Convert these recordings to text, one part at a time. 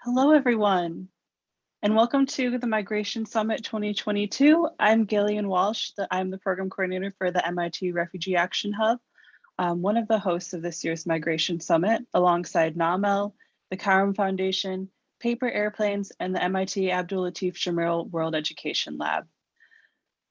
Hello, everyone, and welcome to the Migration Summit 2022. I'm Gillian Walsh. I'm the program coordinator for the MIT Refugee Action Hub, one of the hosts of this year's Migration Summit, alongside NAMEL, the Karam Foundation, Paper Airplanes, and the MIT Abdul Latif Shamil World Education Lab.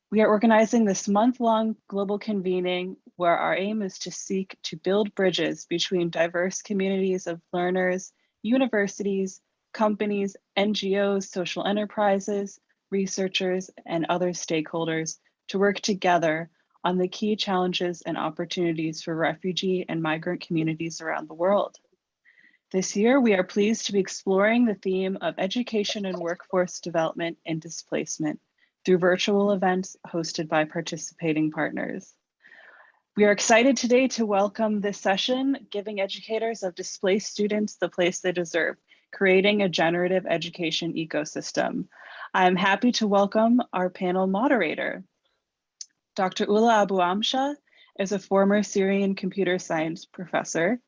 We are organizing this month-long global convening where our aim is to seek to build bridges between diverse communities of learners, universities, companies, NGOs, social enterprises, researchers, and other stakeholders to work together on the key challenges and opportunities for refugee and migrant communities around the world. This year, we are pleased to be exploring the theme of education and workforce development and displacement through virtual events hosted by participating partners. We are excited today to welcome this session, Giving Educators of Displaced Students the Place They Deserve, Creating a Generative Education Ecosystem. I'm happy to welcome our panel moderator. Dr. Oula Abu-Amsha is a former Syrian computer science professor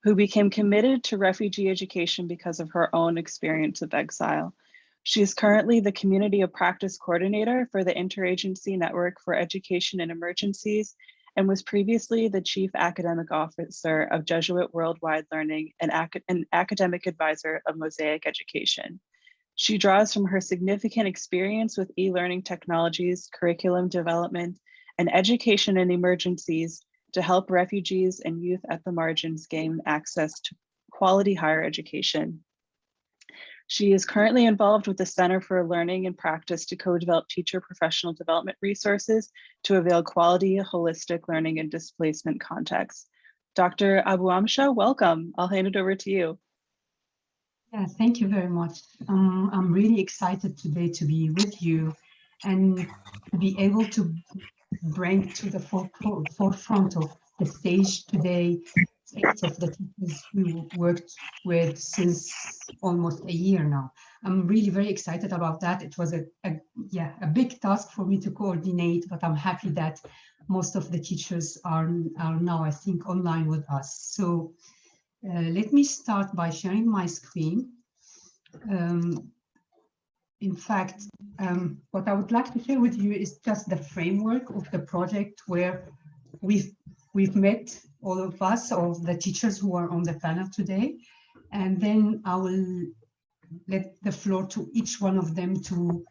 who became committed to refugee education because of her own experience of exile. She is currently the Community of Practice Coordinator for the Interagency Network for Education in Emergencies and was previously the Chief Academic Officer of Jesuit Worldwide Learning and an academic advisor of Mosaic Education. She draws from her significant experience with e-learning technologies, curriculum development, and education in emergencies to help refugees and youth at the margins gain access to quality higher education. She is currently involved with the Center for Learning and Practice to co-develop teacher professional development resources to avail quality, holistic learning and displacement contexts. Dr. Abu-Amsha, welcome. I'll hand it over to you. Yeah, thank you very much. I'm really excited today to be with you and to be able to bring to the forefront of the stage today 8 of the teachers we worked with since almost a year now. I'm really very excited about that. It was a big task for me to coordinate, but I'm happy that most of the teachers are now, I think, online with us. So let me start by sharing my screen. In fact, what I would like to share with you is just the framework of the project where we've met all of us, all of the teachers who are on the panel today, and then I will let the floor to each one of them to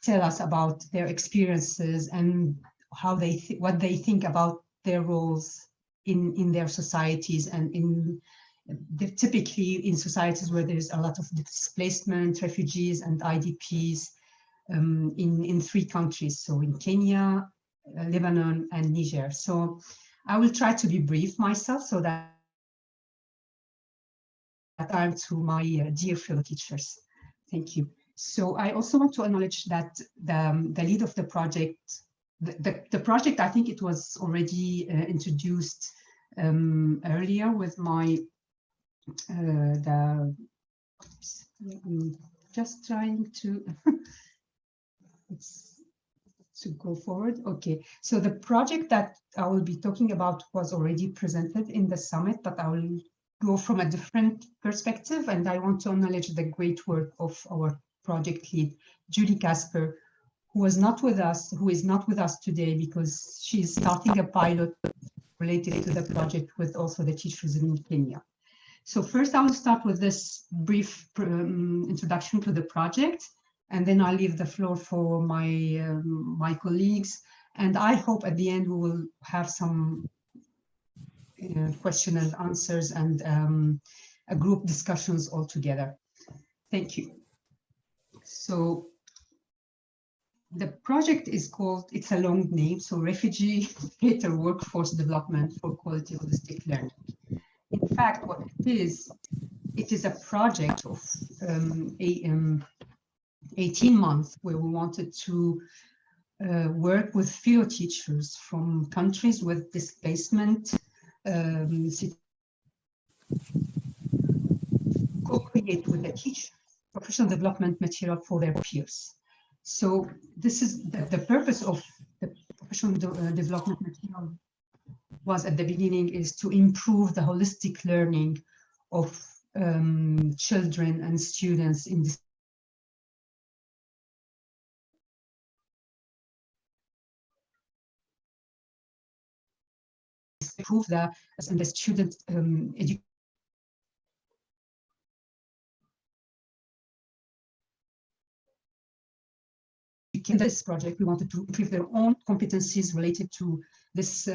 tell us about their experiences and how what they think about their roles in their societies and typically in societies where there's a lot of displacement, refugees, and IDPs in 3 countries, so in Kenya, Lebanon, and Niger. So I will try to be brief myself so that time to my dear fellow teachers. Thank you. So I also want to acknowledge that the lead of the project, the project, I think it was already introduced earlier with my I'm just trying to to go forward. Okay, so the project that I will be talking about was already presented in the summit, but I will go from a different perspective, and I want to acknowledge the great work of our project lead, Julie Casper, who is not with us today because she's starting a pilot related to the project with also the teachers in Kenya. So first I will start with this brief introduction to the project, and then I'll leave the floor for my colleagues. And I hope at the end we will have some question and answers and a group discussions all together. Thank you. So the project is called, it's a long name, so Refugee Educator Workforce Development for Quality Holistic Learning. In fact, what it is a project of 18 months where we wanted to work with fellow teachers from countries with displacement, co-create with the teachers professional development material for their peers. So this is the purpose of the professional development material was at the beginning is to improve the holistic learning of children and students in this improve the student education. In this project, we wanted to improve their own competencies related to this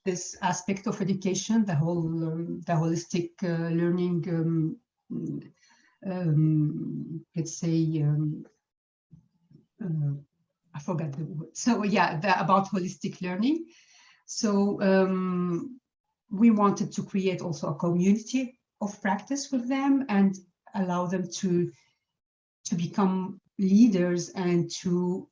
this aspect of education, the holistic learning. Let's say I forgot the word. So yeah, about holistic learning. So we wanted to create also a community of practice with them and allow them to become leaders and to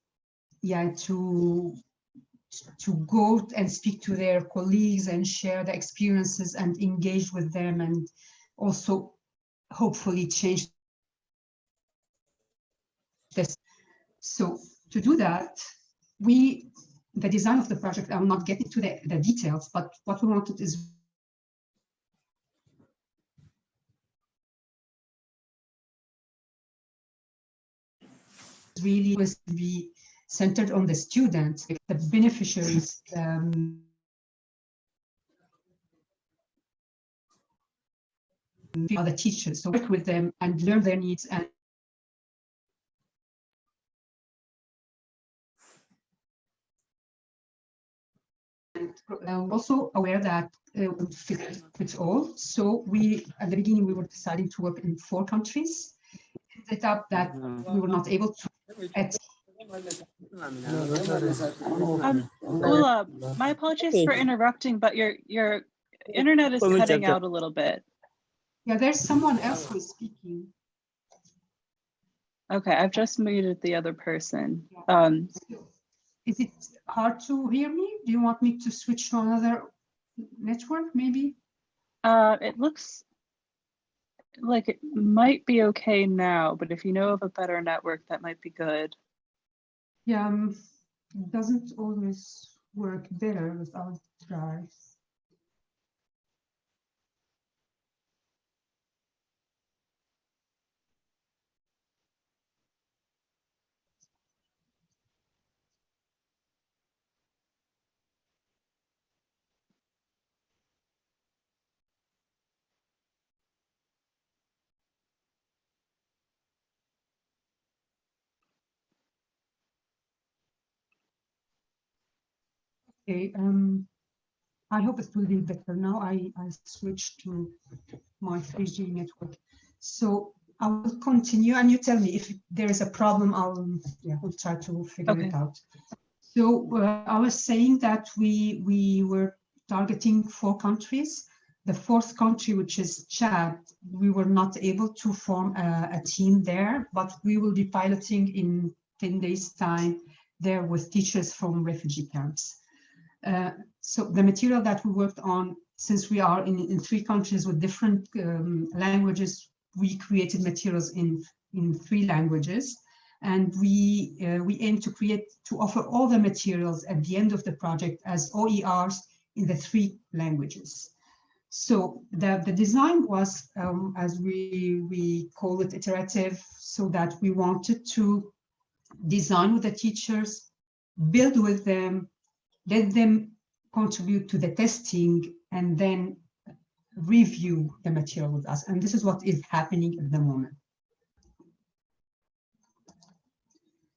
go and speak to their colleagues and share the experiences and engage with them, and also hopefully change this. So to do that, the design of the project, I'm not getting to the details, but what we wanted is really was to be centered on the students, the beneficiaries, the teachers, so work with them and learn their needs and also aware that fits all. So we, at the beginning, we were deciding to work in 4 countries. Ended up that we were not able to Oula, my apologies for interrupting, but your internet is cutting out a little bit. Yeah, there's someone else who is speaking. Okay, I've just muted the other person. Is it hard to hear me? Do you want me to switch to another network, maybe? It looks like it might be okay now, but if you know of a better network, that might be good. Yeah, it doesn't always work better, but I'll try. Okay, I hope it will be better now. I switched to my 3G network. So I will continue, and you tell me if there is a problem. We'll try to figure it out. So I was saying that we were targeting 4 countries. The 4th country, which is Chad, we were not able to form a team there, but we will be piloting in 10 days' time there with teachers from refugee camps. So the material that we worked on, since we are in 3 countries with different languages, we created materials in 3 languages. And we aim to offer all the materials at the end of the project as OERs in the 3 languages. So the design was, as we call it, iterative, so that we wanted to design with the teachers, build with them, let them contribute to the testing, and then review the material with us. And this is what is happening at the moment.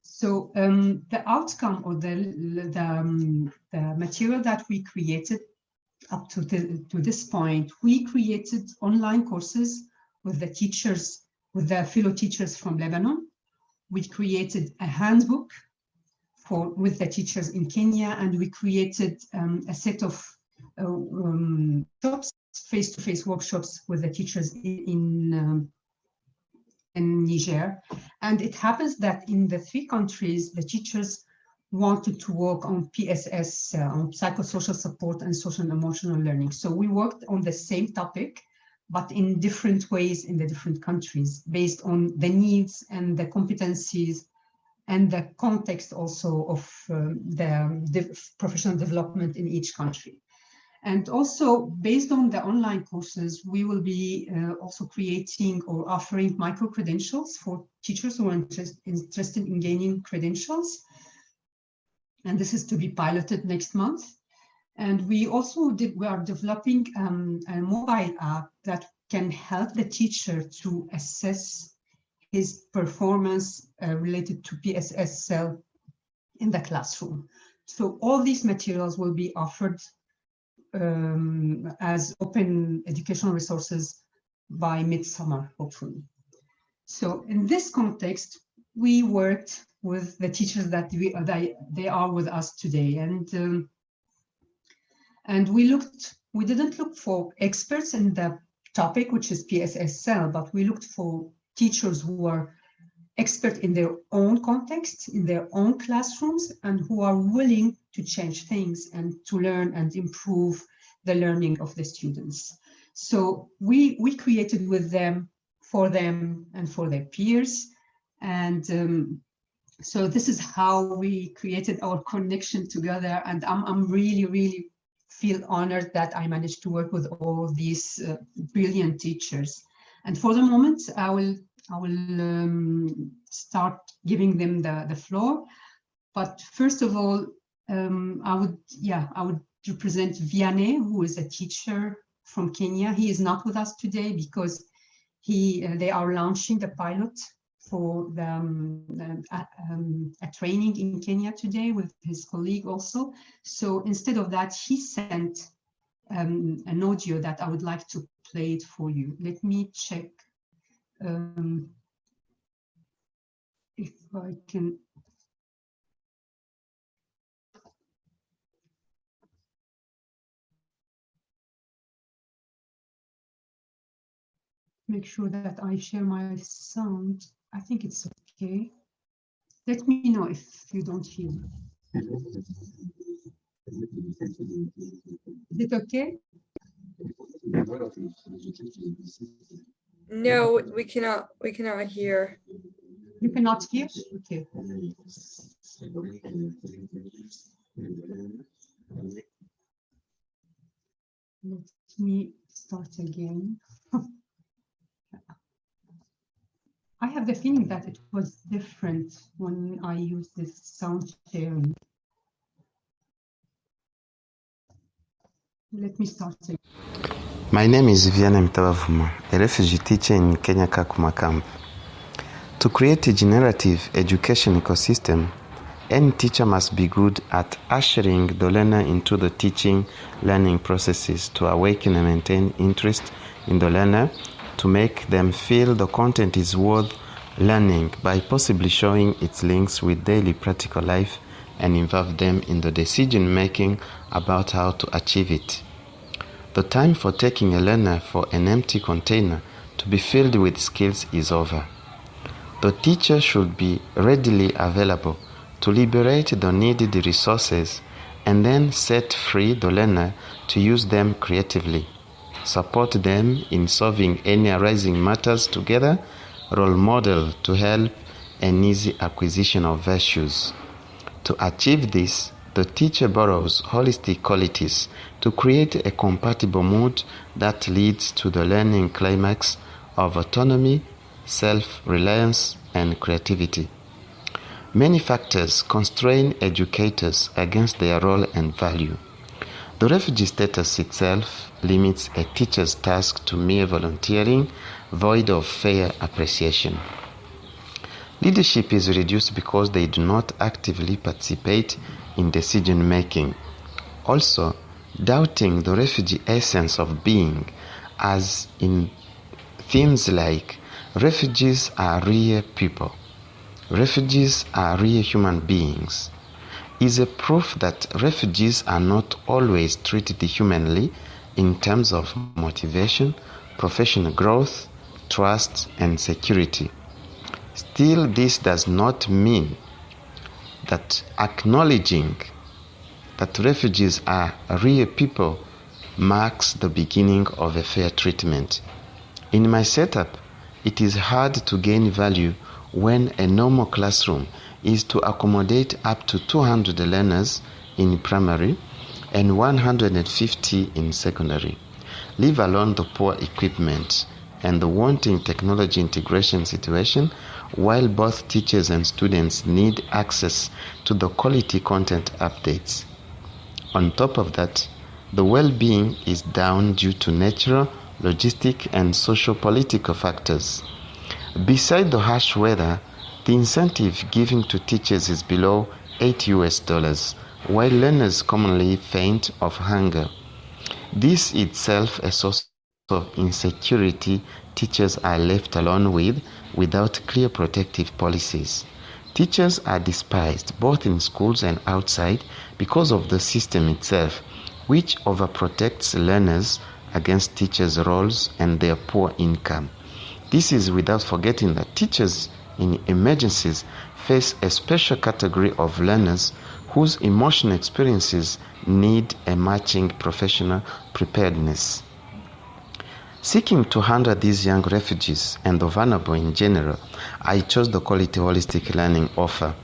So the outcome or the material that we created up to this point, we created online courses with the teachers, with the fellow teachers from Lebanon. We created a handbook with the teachers in Kenya, and we created a set of face-to-face workshops with the teachers in Niger. And it happens that in the 3 countries, the teachers wanted to work on PSS, on psychosocial support and social and emotional learning. So we worked on the same topic, but in different ways in the different countries, based on the needs and the competencies and the context also of the professional development in each country. And also, based on the online courses, we will be also creating or offering micro-credentials for teachers who are interested in gaining credentials. And this is to be piloted next month. And we also we are developing a mobile app that can help the teacher to assess his performance related to PSSL in the classroom. So all these materials will be offered as open educational resources by midsummer, hopefully. So in this context, we worked with the teachers that they are with us today, and we didn't look for experts in the topic, which is PSSL, but we looked for teachers who are expert in their own context, in their own classrooms, and who are willing to change things and to learn and improve the learning of the students. So we created with them, and for their peers. And so this is how we created our connection together. And I'm really, really feel honored that I managed to work with all of these brilliant teachers. And for the moment, I will start giving them the floor. But first of all, I would represent Vianney, who is a teacher from Kenya. He is not with us today because they are launching the pilot for a training in Kenya today with his colleague also. So instead of that, he sent an audio that I would like to play it for you. Let me check if I can. Make sure that I share my sound. I think it's okay. Let me know if you don't hear. Is it okay? No, we cannot hear. You cannot hear? Okay. Let me start again. I have the feeling that it was different when I used this sound sharing. Let me start again. My name is Vianney Mpitabavuma, a refugee teacher in Kenya Kakuma camp. To create a generative education ecosystem, any teacher must be good at ushering the learner into the teaching learning processes to awaken and maintain interest in the learner, to make them feel the content is worth learning by possibly showing its links with daily practical life and involve them in the decision making about how to achieve it. The time for taking a learner for an empty container to be filled with skills is over. The teacher should be readily available to liberate the needed resources and then set free the learner to use them creatively. Support them in solving any arising matters together, role model to help an easy acquisition of virtues. To achieve this, the teacher borrows holistic qualities to create a compatible mood that leads to the learning climax of autonomy, self-reliance, and creativity. Many factors constrain educators against their role and value. The refugee status itself limits a teacher's task to mere volunteering, void of fair appreciation. Leadership is reduced because they do not actively participate in decision-making. Also, doubting the refugee essence of being, as in themes like refugees are real people, refugees are real human beings, is a proof that refugees are not always treated humanly in terms of motivation, professional growth, trust, and security. Still, this does not mean that acknowledging that refugees are real people marks the beginning of a fair treatment. In my setup, it is hard to gain value when a normal classroom is to accommodate up to 200 learners in primary and 150 in secondary, leave alone the poor equipment and the wanting technology integration situation, while both teachers and students need access to the quality content updates. On top of that, the well-being is down due to natural, logistic, and socio-political factors. Beside the harsh weather, the incentive given to teachers is below $8, while learners commonly faint of hunger. This itself a source of insecurity teachers are left alone with without clear protective policies. Teachers are despised both in schools and outside because of the system itself, which overprotects learners against teachers' roles and their poor income. This is without forgetting that teachers in emergencies face a special category of learners whose emotional experiences need a matching professional preparedness. Seeking to handle these young refugees and the vulnerable in general, I chose the quality holistic learning offer,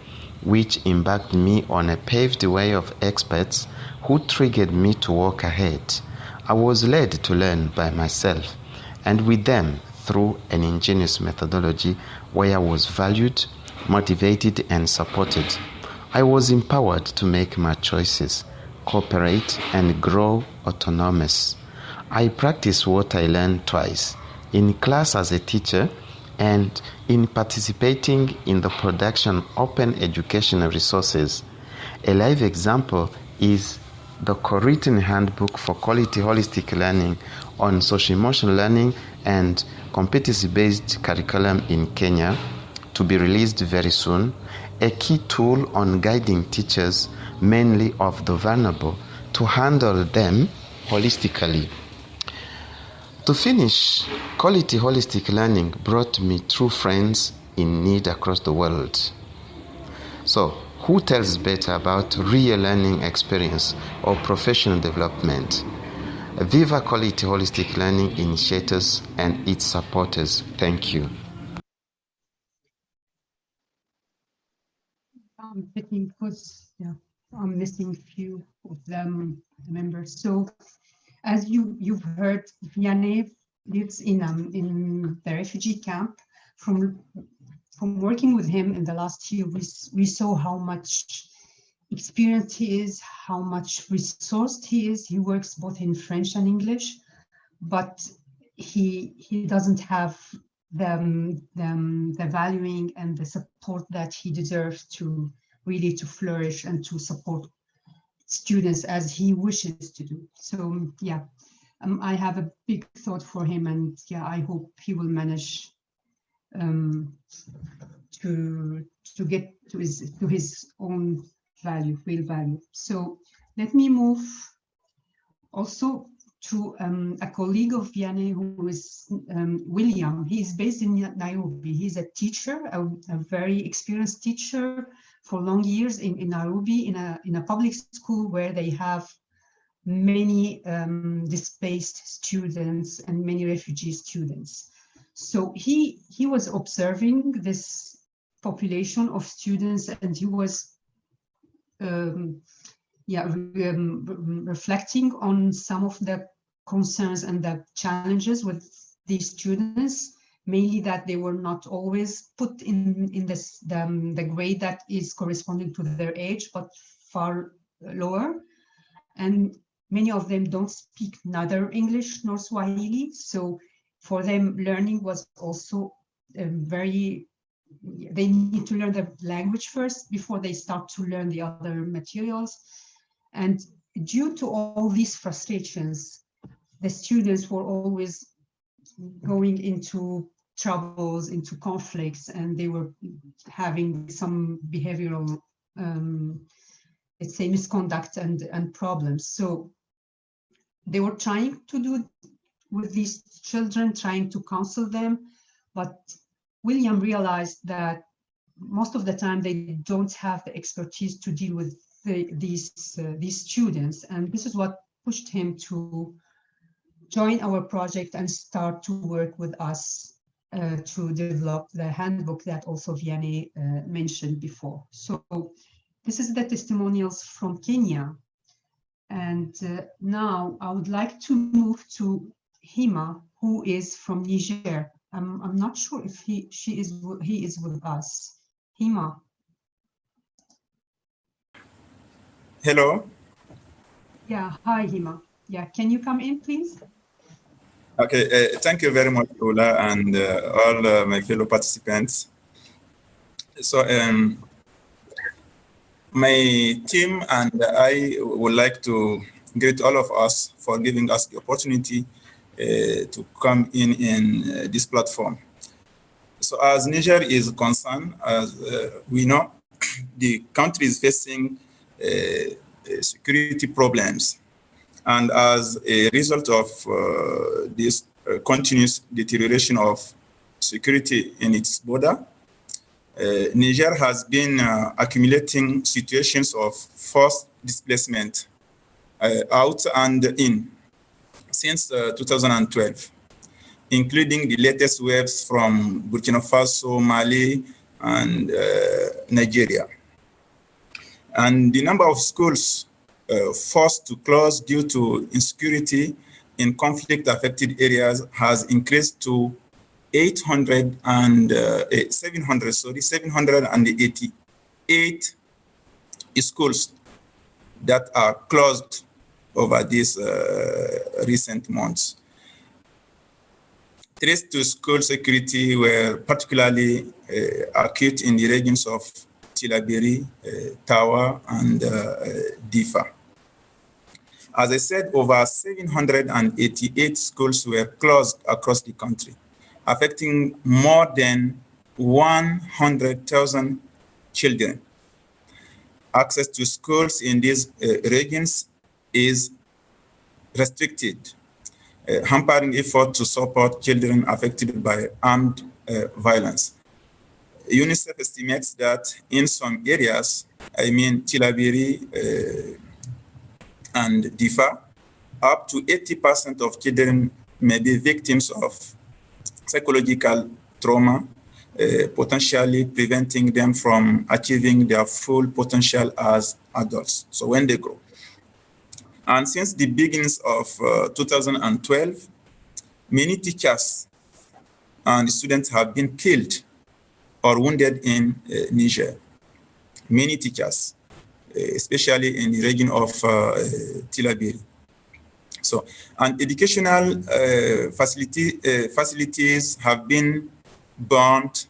which embarked me on a paved way of experts who triggered me to walk ahead. I was led to learn by myself and with them through an ingenious methodology where I was valued, motivated, and supported. I was empowered to make my choices, cooperate, and grow autonomous. I practice what I learned twice, in class as a teacher and in participating in the production of open educational resources. A live example is the co-written handbook for quality holistic learning on social emotional learning and competency-based curriculum in Kenya, to be released very soon, a key tool on guiding teachers, mainly of the vulnerable, to handle them holistically. To finish, quality holistic learning brought me true friends in need across the world. So, who tells better about real learning experience or professional development? Viva Quality Holistic Learning initiators and its supporters. Thank you. I'm checking because I'm missing a few of them members. So, as you've heard, Vianney lives in the refugee camp. From working with him in the last year, we saw how much experienced he is, how much resourced he is. He works both in French and English, but he doesn't have the valuing and the support that he deserves to really to flourish and to support students as he wishes to do. So I have a big thought for him, and I hope he will manage to get to his own value, real value. So let me move also to a colleague of Vianney, who is William. He is based in Nairobi. He's a teacher, a very experienced teacher for long years in Nairobi, in a public school where they have many displaced students and many refugee students. So he was observing this population of students, and he was reflecting on some of the concerns and the challenges with these students, mainly that they were not always put in the grade that is corresponding to their age, but far lower. And many of them don't speak neither English nor Swahili. So for them, learning was also they need to learn the language first before they start to learn the other materials. And due to all these frustrations, the students were always going into troubles, into conflicts, and they were having some behavioral, let's say, misconduct and problems. So they were trying to do with these children, trying to counsel them, but William realized that most of the time they don't have the expertise to deal with these students, and this is what pushed him to join our project and start to work with us to develop the handbook that also Vianney mentioned before. So this is the testimonials from Kenya. And now I would like to move to Hima, who is from Niger. I'm not sure if he is with us. Hima. Hello. Yeah, hi Hima. Yeah, can you come in, please? Okay, thank you very much, Oula, and all my fellow participants. So my team and I would like to greet all of us for giving us the opportunity to come in this platform. So as Niger is concerned, as we know, the country is facing security problems. And as a result of this continuous deterioration of security in its border, Niger has been accumulating situations of forced displacement out and in since 2012, including the latest waves from Burkina Faso, Mali, and Nigeria. And the number of schools forced to close due to insecurity in conflict-affected areas has increased to 788 schools that are closed over these recent months. Threats to school security were particularly acute in the regions of Tilaberi, Tawa, and Difa. As I said, over 788 schools were closed across the country, affecting more than 100,000 children. Access to schools in these regions is restricted, hampering efforts to support children affected by armed violence. UNICEF estimates that in some areas, I mean Tilaberi and Difa, up to 80% of children may be victims of psychological trauma, potentially preventing them from achieving their full potential as adults, so when they grow. And since the beginnings of 2012, many teachers and students have been killed or wounded in Niger. Many teachers, especially in the region of Tilaberi. So, and educational facilities have been burnt,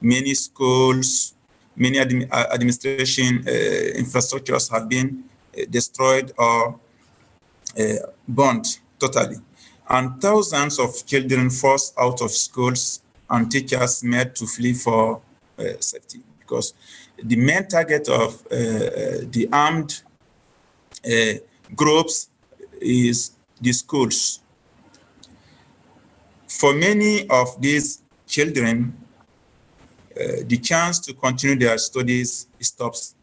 many schools, many administration infrastructures have been destroyed or burnt totally. And thousands of children forced out of schools and teachers made to flee for safety, because the main target of the armed groups is the schools. For many of these children, the chance to continue their studies stops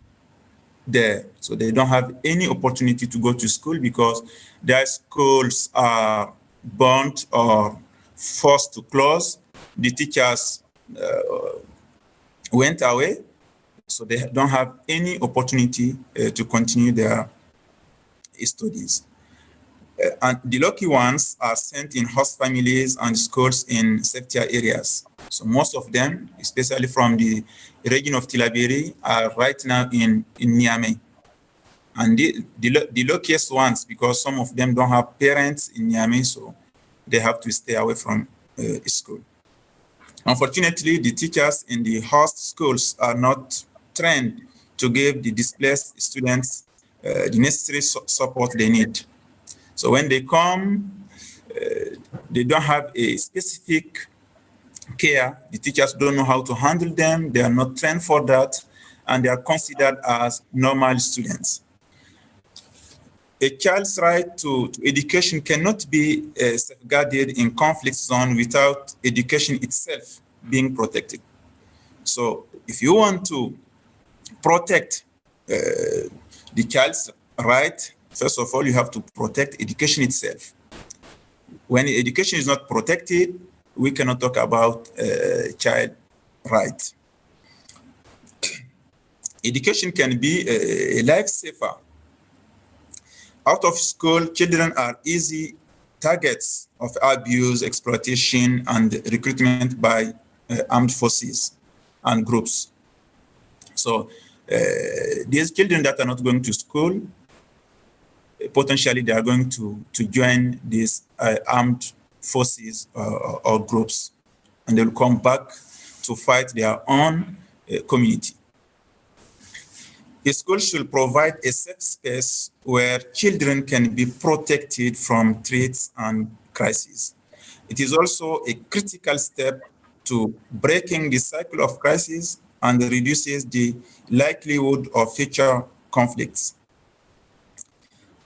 there. So they don't have any opportunity to go to school because their schools are burnt or forced to close. The teachers went away, so they don't have any opportunity to continue their studies. And the lucky ones are sent in host families and schools in safety areas. So most of them, especially from the region of Tilaberi, are right now in Niamey. And the luckiest ones, because some of them don't have parents in Niamey, so they have to stay away from school. Unfortunately, the teachers in the host schools are not trained to give the displaced students the necessary support they need. So when they come, they don't have a specific care. The teachers don't know how to handle them. They are not trained for that, and they are considered as normal students. A child's right to education cannot be safeguarded in conflict zone without education itself being protected. So if you want to protect the child's right, first of all, you have to protect education itself. When education is not protected, we cannot talk about child rights. Education can be a lifesaver, Out of school, children are easy targets of abuse, exploitation, and recruitment by armed forces and groups. So these children that are not going to school, potentially they are going to join these armed forces or groups, and they will come back to fight their own community. The school should provide a safe space where children can be protected from threats and crises. It is also a critical step to breaking the cycle of crisis and reduces the likelihood of future conflicts.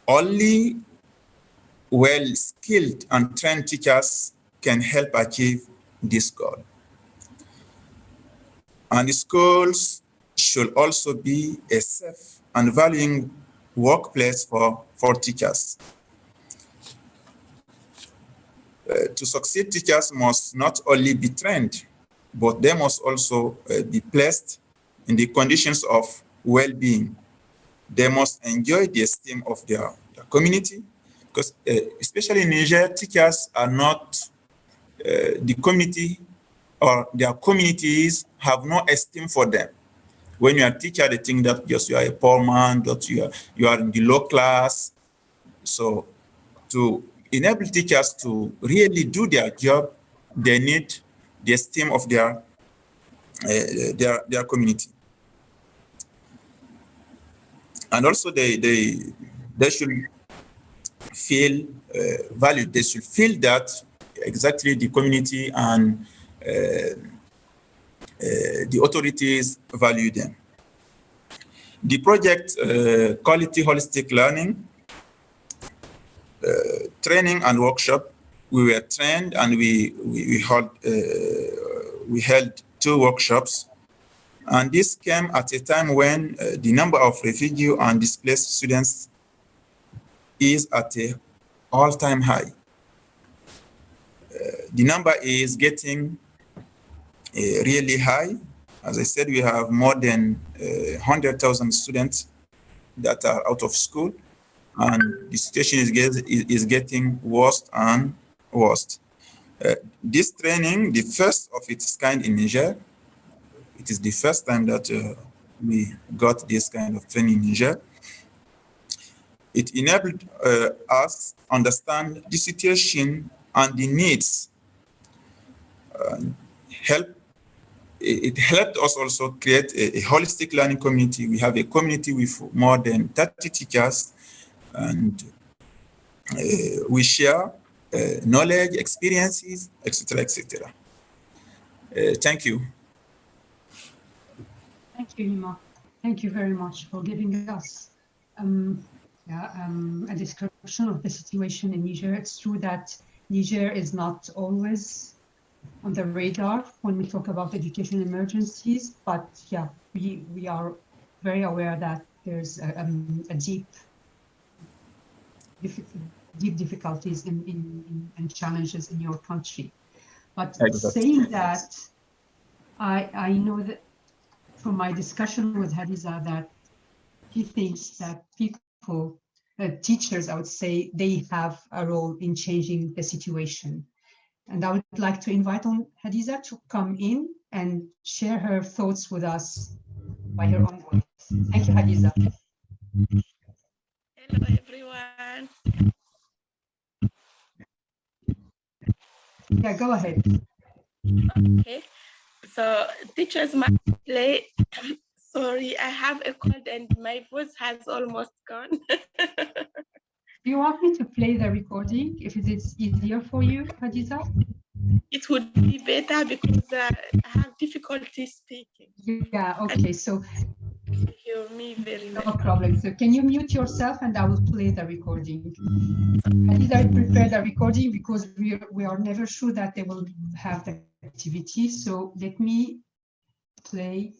Only well-skilled and trained teachers can help achieve this goal. And the schools should also be a safe and valuing workplace for teachers. To succeed, teachers must not only be trained, but they must also be placed in the conditions of well-being. They must enjoy the esteem of their community, because especially in Niger, teachers are not the community, or their communities have no esteem for them. When you are a teacher, they think that just you are a poor man, that you are in the low class. So to enable teachers to really do their job, they need the esteem of their community. And also they should feel valued. They should feel that exactly the community and the authorities value them. The project Quality Holistic Learning, training and workshop, we were trained and we held 2 workshops. And this came at a time when the number of refugee and displaced students is at an all-time high. The number is getting really high. As I said, we have more than 100,000 students that are out of school, and the situation is getting worse and worse. This training, the first of its kind in Niger, it is the first time that we got this kind of training in Niger. It enabled us understand the situation and the needs. It helped us also create a holistic learning community. We have a community with more than 30 teachers, and we share knowledge, experiences, etc., etc. Thank you. Thank you, Hima. Thank you very much for giving us a description of the situation in Niger. It's true that Niger is not always on the radar when we talk about education emergencies, but yeah, we are very aware that there's a deep difficulties and challenges in your country. But Exactly. saying that, I know that from my discussion with Hadiza that he thinks that people, teachers, I would say, they have a role in changing the situation. And I would like to invite on Hadiza to come in and share her thoughts with us by her own voice. Thank you, Hadiza. Hello, everyone. Yeah, go ahead. Okay, so teachers must play. Sorry, I have a cold and my voice has almost gone. Do you want me to play the recording if it is easier for you, Hadiza? It would be better because I have difficulty speaking. Yeah, okay, so Hear me very no well. problem. So can you mute yourself and I will play the recording. Hadiza prepared the recording because we are never sure that they will have the activity. So let me play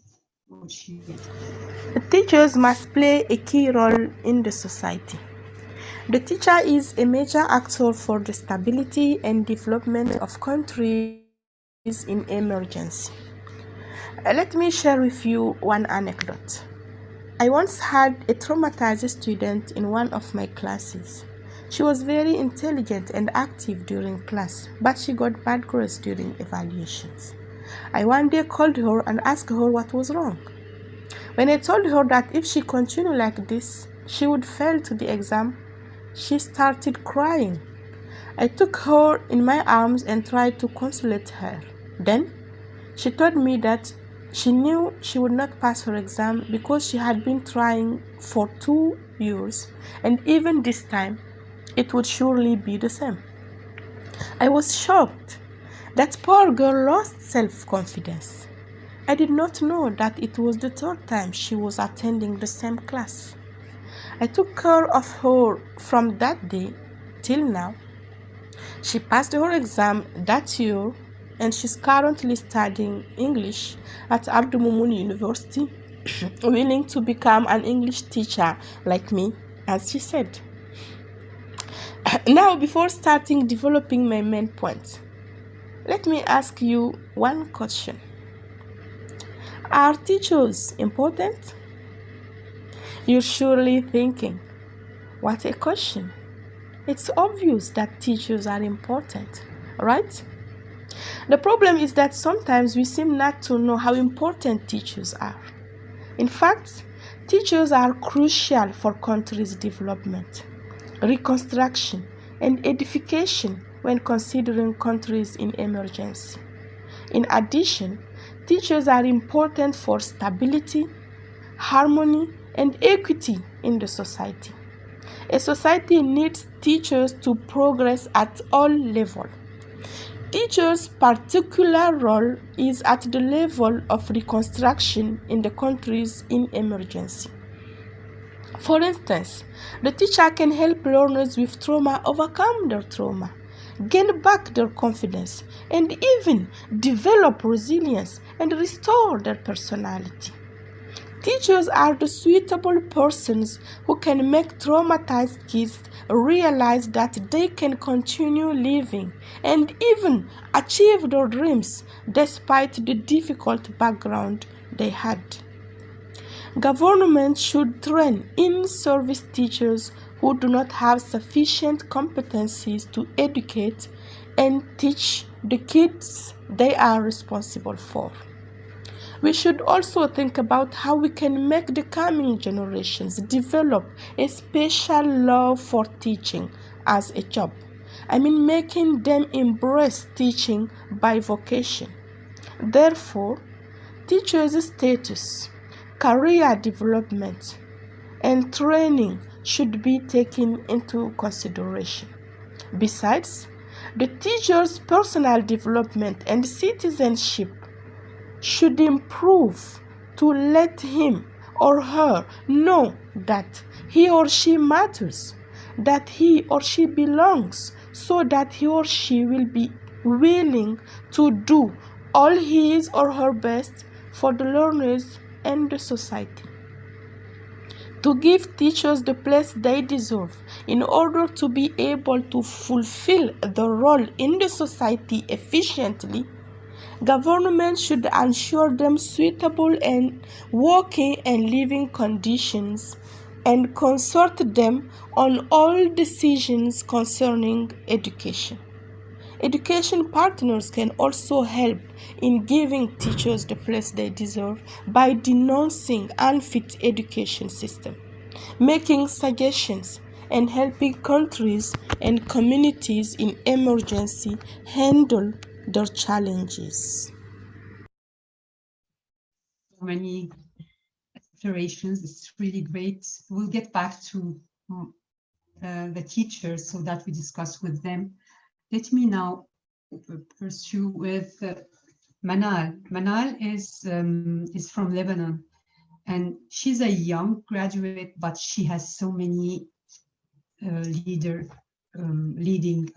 what she did. Teachers must play a key role in the society. The teacher is a major actor for the stability and development of countries in emergency. Let me share with you one anecdote. I once had a traumatized student in one of my classes. She was very intelligent and active during class, but she got bad grades during evaluations. I one day called her and asked her what was wrong. When I told her that if she continued like this, she would fail to the exam, she started crying. I took her in my arms and tried to console her. Then, she told me that she knew she would not pass her exam because she had been trying for 2 years, and even this time, it would surely be the same. I was shocked. That poor girl lost self-confidence. I did not know that it was the 3rd time she was attending the same class. I took care of her from that day till now. She passed her exam that year and she's currently studying English at Abu-Amsha University, willing to become an English teacher like me, as she said. Now, before starting developing my main point, let me ask you one question. Are teachers important? You're surely thinking, what a question. It's obvious that teachers are important, right? The problem is that sometimes we seem not to know how important teachers are. In fact, teachers are crucial for countries' development, reconstruction, and edification when considering countries in emergency. In addition, teachers are important for stability, harmony, and equity in the society. A society needs teachers to progress at all levels. Teachers' particular role is at the level of reconstruction in the countries in emergency. For instance, the teacher can help learners with trauma overcome their trauma, gain back their confidence, and even develop resilience and restore their personality. Teachers are the suitable persons who can make traumatized kids realize that they can continue living and even achieve their dreams despite the difficult background they had. Government should train in-service teachers who do not have sufficient competencies to educate and teach the kids they are responsible for. We should also think about how we can make the coming generations develop a special love for teaching as a job. Making them embrace teaching by vocation. Therefore, teachers' status, career development, and training should be taken into consideration. Besides, the teacher's personal development and citizenship should improve to let him or her know that he or she matters, that he or she belongs, so that he or she will be willing to do all his or her best for the learners and the society. To give teachers the place they deserve in order to be able to fulfill the role in the society efficiently, government should ensure them suitable and working and living conditions and consult them on all decisions concerning education. Education partners can also help in giving teachers the place they deserve by denouncing unfit education system, making suggestions, and helping countries and communities in emergency handle their challenges. So many explorations, it's really great. We'll get back to the teachers so that we discuss with them. Let me now pursue with Manal. Manal is from Lebanon, and she's a young graduate, but she has so many leading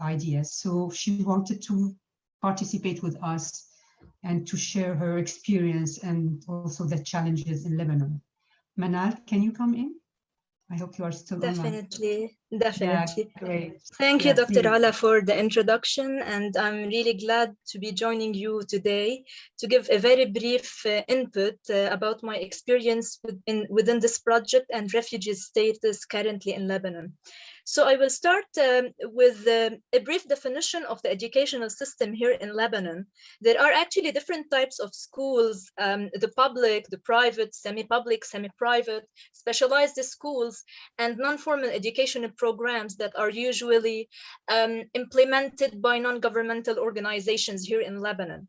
ideas. So she wanted to participate with us and to share her experience and also the challenges in Lebanon. Manal, can you come in? I hope you are still online. Definitely. Yeah, great. Thank you, Yeah, Dr. please. Ala, for the introduction, and I'm really glad to be joining you today to give a very brief input about my experience within this project and refugee status currently in Lebanon. So I will start with a brief definition of the educational system here in Lebanon. There are actually different types of schools, the public, the private, semi-public, semi-private, specialized schools, and non-formal educational programs that are usually implemented by non-governmental organizations here in Lebanon.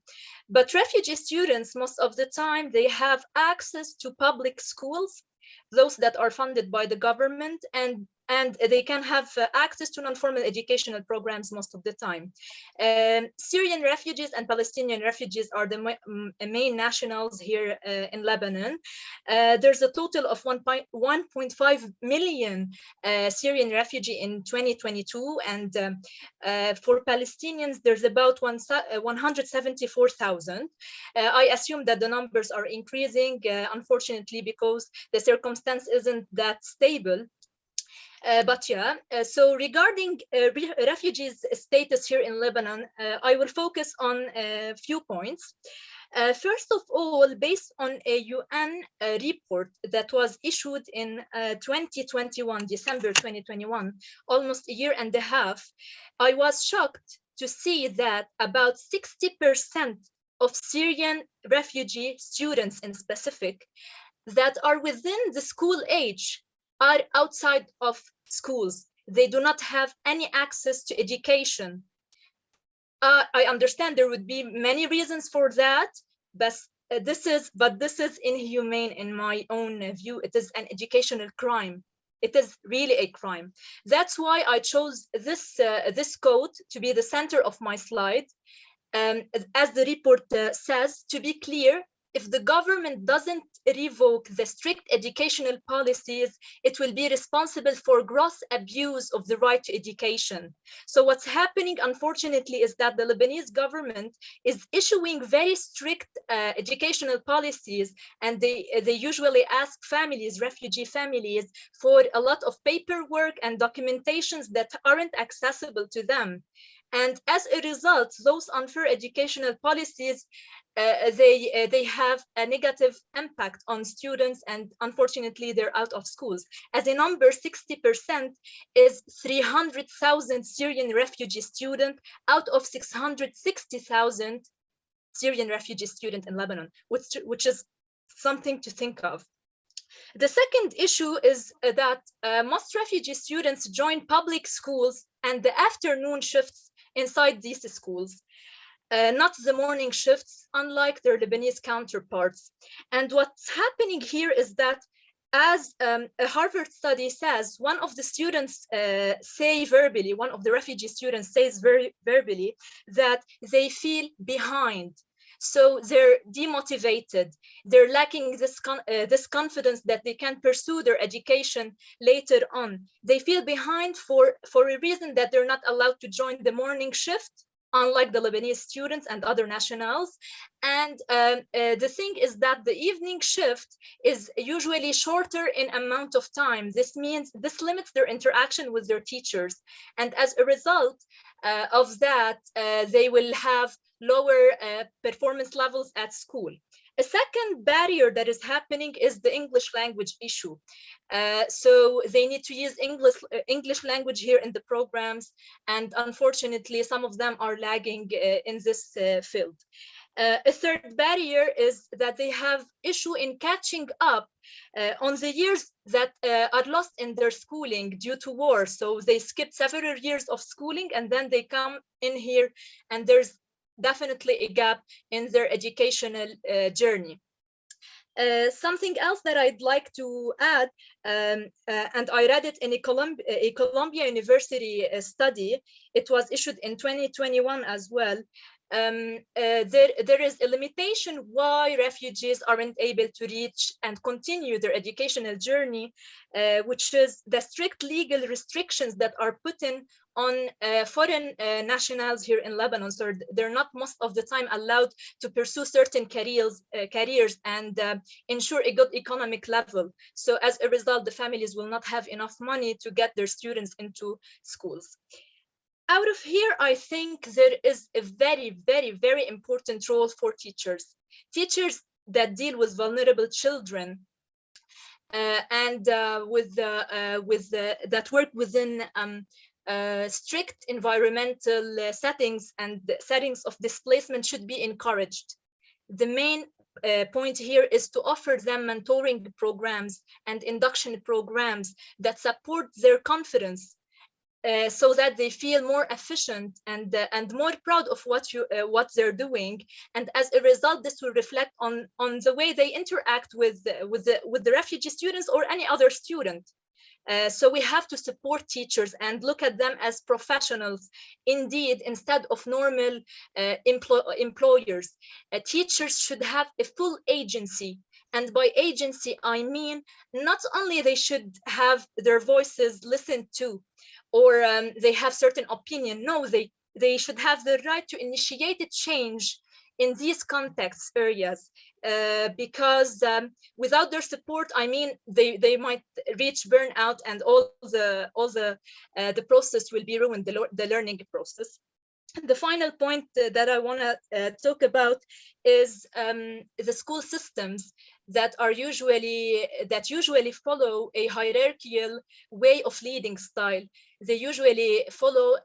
But refugee students, most of the time, they have access to public schools, those that are funded by the government, and they can have access to non-formal educational programs most of the time. Syrian refugees and Palestinian refugees are the main nationals here in Lebanon. There's a total of 1.5 million Syrian refugees in 2022, and for Palestinians, there's about 174,000. I assume that the numbers are increasing, unfortunately, because the circumstance isn't that stable. But yeah, so regarding refugees' status here in Lebanon, I will focus on a few points. First of all, based on a UN report that was issued in 2021, December 2021, almost a year and a half, I was shocked to see that about 60% of Syrian refugee students in specific that are within the school age are outside of schools. They do not have any access to education. I understand there would be many reasons for that, but this is inhumane in my own view. It is an educational crime. It is really a crime. That's why I chose this quote to be the center of my slide. As the report says, to be clear, if the government doesn't revoke the strict educational policies, it will be responsible for gross abuse of the right to education. So what's happening, unfortunately, is that the Lebanese government is issuing very strict educational policies, and they usually ask families, refugee families, for a lot of paperwork and documentations that aren't accessible to them. And as a result, those unfair educational policies, they have a negative impact on students, and unfortunately, they're out of schools. As a number, 60% is 300,000 Syrian refugee students out of 660,000 Syrian refugee students in Lebanon, which is something to think of. The second issue is that most refugee students join public schools and the afternoon shifts inside these schools, not the morning shifts, unlike their Lebanese counterparts. And what's happening here is that, as a Harvard study says, one of the students one of the refugee students says verbally that they feel behind. So they're demotivated. They're lacking this confidence that they can pursue their education later on. They feel behind for a reason that they're not allowed to join the morning shift, unlike the Lebanese students and other nationals. And the thing is that the evening shift is usually shorter in amount of time. This means this limits their interaction with their teachers. And as a result of that, they will have lower performance levels at school. A second barrier that is happening is the English language issue. So they need to use English language here in the programs, and unfortunately, some of them are lagging in this field. A third barrier is that they have issue in catching up on the years that are lost in their schooling due to war. So they skip several years of schooling, and then they come in here, and there's definitely a gap in their educational journey. Something else that I'd like to add, and I read it in a Columbia University study. It was issued in 2021 as well. There is a limitation why refugees aren't able to reach and continue their educational journey, which is the strict legal restrictions that are put in on foreign nationals here in Lebanon. So they're not most of the time allowed to pursue certain careers and ensure a good economic level. So as a result, the families will not have enough money to get their students into schools. Out of here, I think there is a very, very, very important role for teachers. Teachers that deal with vulnerable children and that work within strict environmental settings and settings of displacement should be encouraged. The main point here is to offer them mentoring programs and induction programs that support their confidence, so that they feel more efficient and more proud of what they're doing, and as a result, this will reflect on the way they interact with the refugee students or any other student. So we have to support teachers and look at them as professionals, indeed, instead of normal employers. Teachers should have a full agency. And by agency, I mean not only they should have their voices listened to, or they have certain opinion. No, they should have the right to initiate a change in these context areas, because without their support, I mean, they might reach burnout, and all the process will be ruined, the learning process. The final point that I want to talk about is the school systems that usually follow a hierarchical way of leading style. They usually follow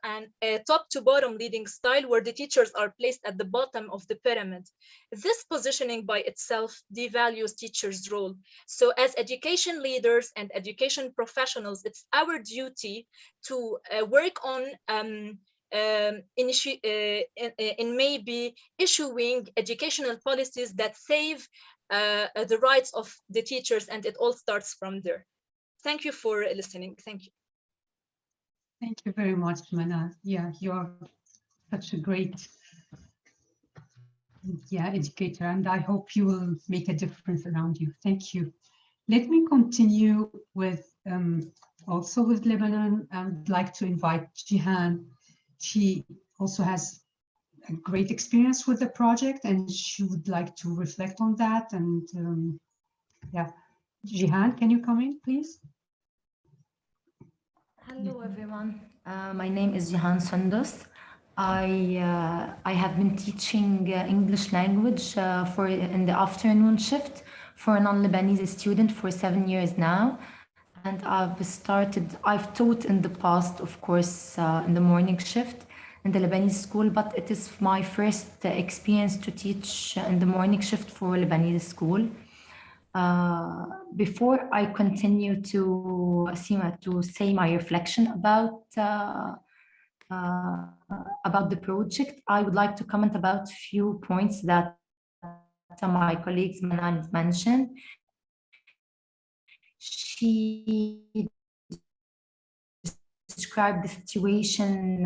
a top to bottom leading style where the teachers are placed at the bottom of the pyramid. This positioning by itself devalues teachers' role. So as education leaders and education professionals, it's our duty to work on in maybe issuing educational policies that save the rights of the teachers, and it all starts from there. Thank you for listening. Thank you. Thank you very much, Manal. Yeah, you're such a great educator, and I hope you will make a difference around you. Thank you. Let me continue with also with Lebanon. I would like to invite Jihan. She also has a great experience with the project, and she would like to reflect on that. And yeah, Jihan, can you come in, please? Hello, everyone. My name is Jihan Sondos. I have been teaching English language in the afternoon shift for a non-Lebanese student for 7 years now. And I've taught in the past, of course, in the morning shift in the Lebanese school, but it is my first experience to teach in the morning shift for Lebanese school. Before I continue to say my reflection about the project, I would like to comment about a few points that my colleagues Manal mentioned. She described the situation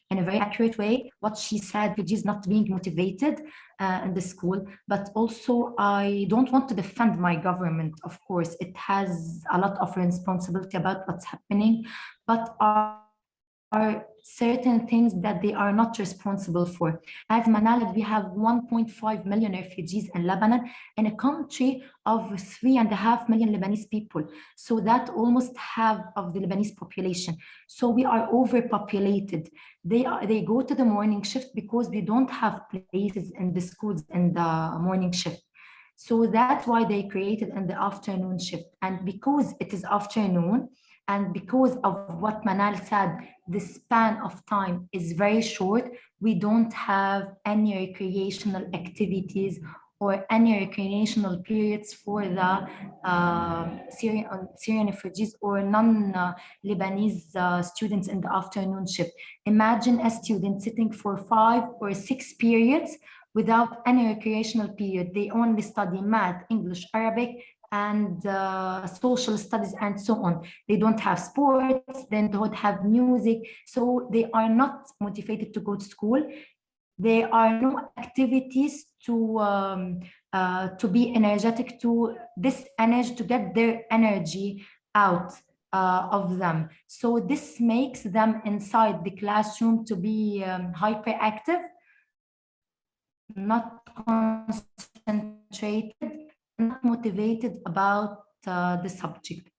in a very accurate way. What she said, refugees not being motivated in the school, but also I don't want to defend my government. Of course, it has a lot of responsibility about what's happening, but are certain things that they are not responsible for. As Manal, we have 1.5 million refugees in Lebanon, in a country of 3.5 million Lebanese people. So that almost half of the Lebanese population. So we are overpopulated. They go to the morning shift because we don't have places in the schools in the morning shift. So that's why they created in the afternoon shift. And because it is afternoon, and because of what Manal said, the span of time is very short, we don't have any recreational activities or any recreational periods for the Syrian refugees or non-Lebanese students in the afternoon shift. Imagine a student sitting for 5 or 6 periods without any recreational period. They only study math, English, Arabic, and social studies and so on. They don't have sports, they don't have music, so they are not motivated to go to school. There are no activities to be energetic, to this energy, to get their energy out of them. So this makes them inside the classroom to be hyperactive, not concentrated, not motivated about the subject.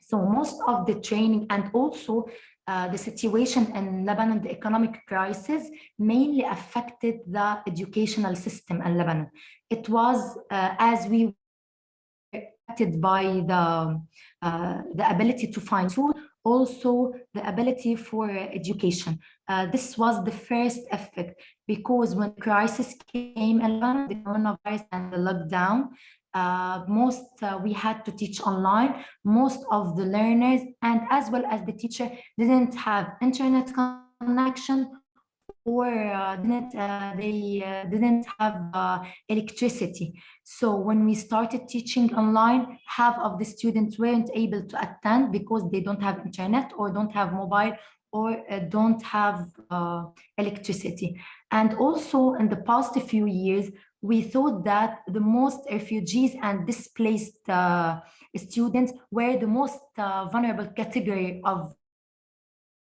So most of the training, and also the situation in Lebanon, the economic crisis mainly affected the educational system in Lebanon. It was as we were affected by the ability to find food, also the ability for education. This was the first effect, because when the crisis came in Lebanon, the coronavirus and the lockdown, we had to teach online. Most of the learners and as well as the teacher didn't have internet connection, or didn't have electricity. So when we started teaching online, half of the students weren't able to attend because they don't have internet or don't have mobile or don't have electricity. And also in the past few years, we thought that the most refugees and displaced students were the most vulnerable category of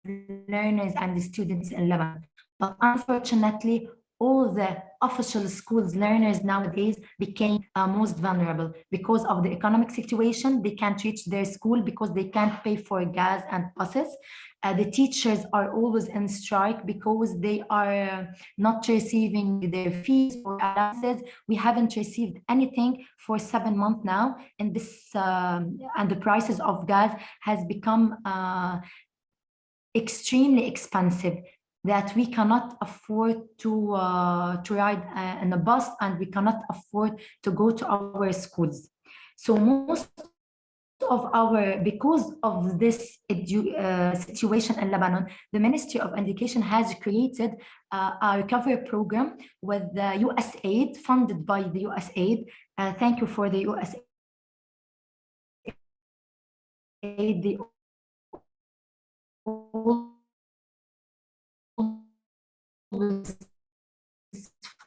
learners and the students in Lebanon. But unfortunately, all the official schools learners nowadays became most vulnerable because of the economic situation. They can't reach their school because they can't pay for gas and buses. The teachers are always in strike because they are not receiving their fees or allowances. We haven't received anything for 7 months now, and this and the prices of gas has become extremely expensive, that we cannot afford to ride in a bus, and we cannot afford to go to our schools. So most of because of this situation in Lebanon, the Ministry of Education has created a recovery program with the USAID, funded by the USAID. Thank you for the USAID. They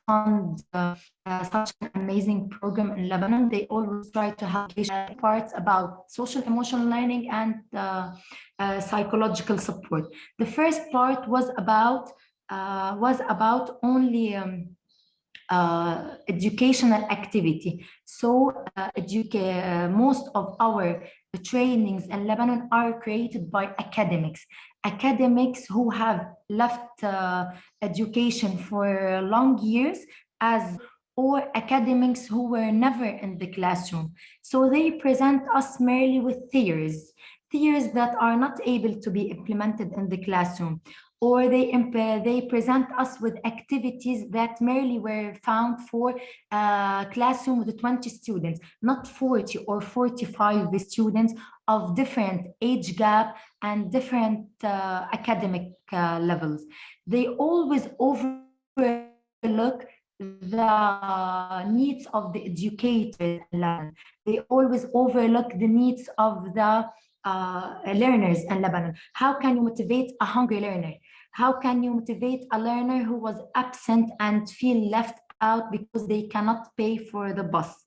fund such an amazing program in Lebanon. They always try to have parts about social emotional learning and psychological support. The first part was about only educational activity. So most of our trainings in Lebanon are created by academics who have left education for long years, or academics who were never in the classroom. So they present us merely with theories that are not able to be implemented in the classroom, or they present us with activities that merely were found for a classroom with 20 students, not 40 or 45 students of different age gap and different academic levels. They always overlook the needs of the educators. They always overlook the needs of the learners in Lebanon. How can you motivate a hungry learner? How can you motivate a learner who was absent and feel left out because they cannot pay for the bus?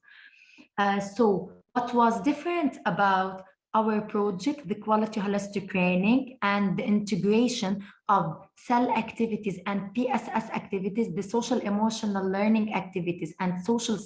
So what was different about our project, the quality holistic training and the integration of cell activities and PSS activities, the social emotional learning activities and social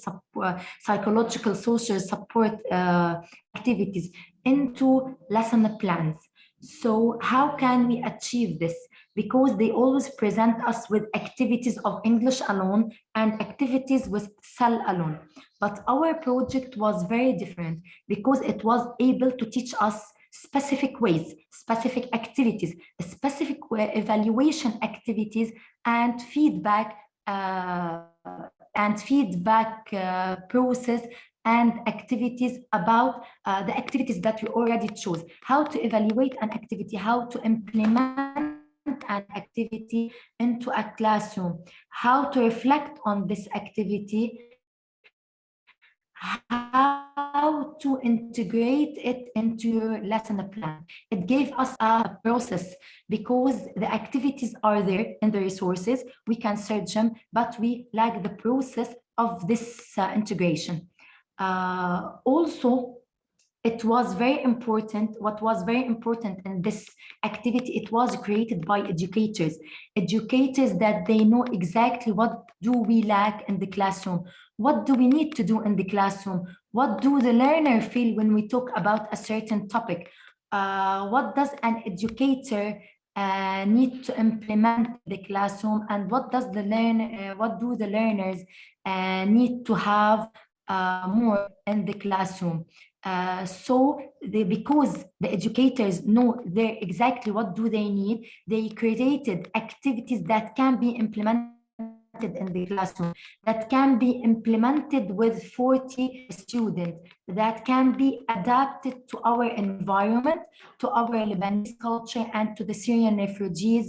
psychological social support activities into lesson plans. So how can we achieve this? Because they always present us with activities of English alone and activities with cell alone. But our project was very different because it was able to teach us specific ways, specific activities, specific evaluation activities and feedback process and activities about the activities that we already chose, how to evaluate an activity, how to implement an activity into a classroom, how to reflect on this activity, how to integrate it into your lesson plan. It gave us a process because the activities are there in the resources, we can search them, but we lack the process of this integration. Also, it was very important. What was very important in this activity, it was created by educators that they know exactly what do we lack in the classroom, what do we need to do in the classroom, what do the learner feel when we talk about a certain topic, what does an educator need to implement in the classroom, and what do the learners need to have more in the classroom. Because the educators know exactly what do they need, they created activities that can be implemented in the classroom, that can be implemented with 40 students, that can be adapted to our environment, to our Lebanese culture, and to the Syrian refugees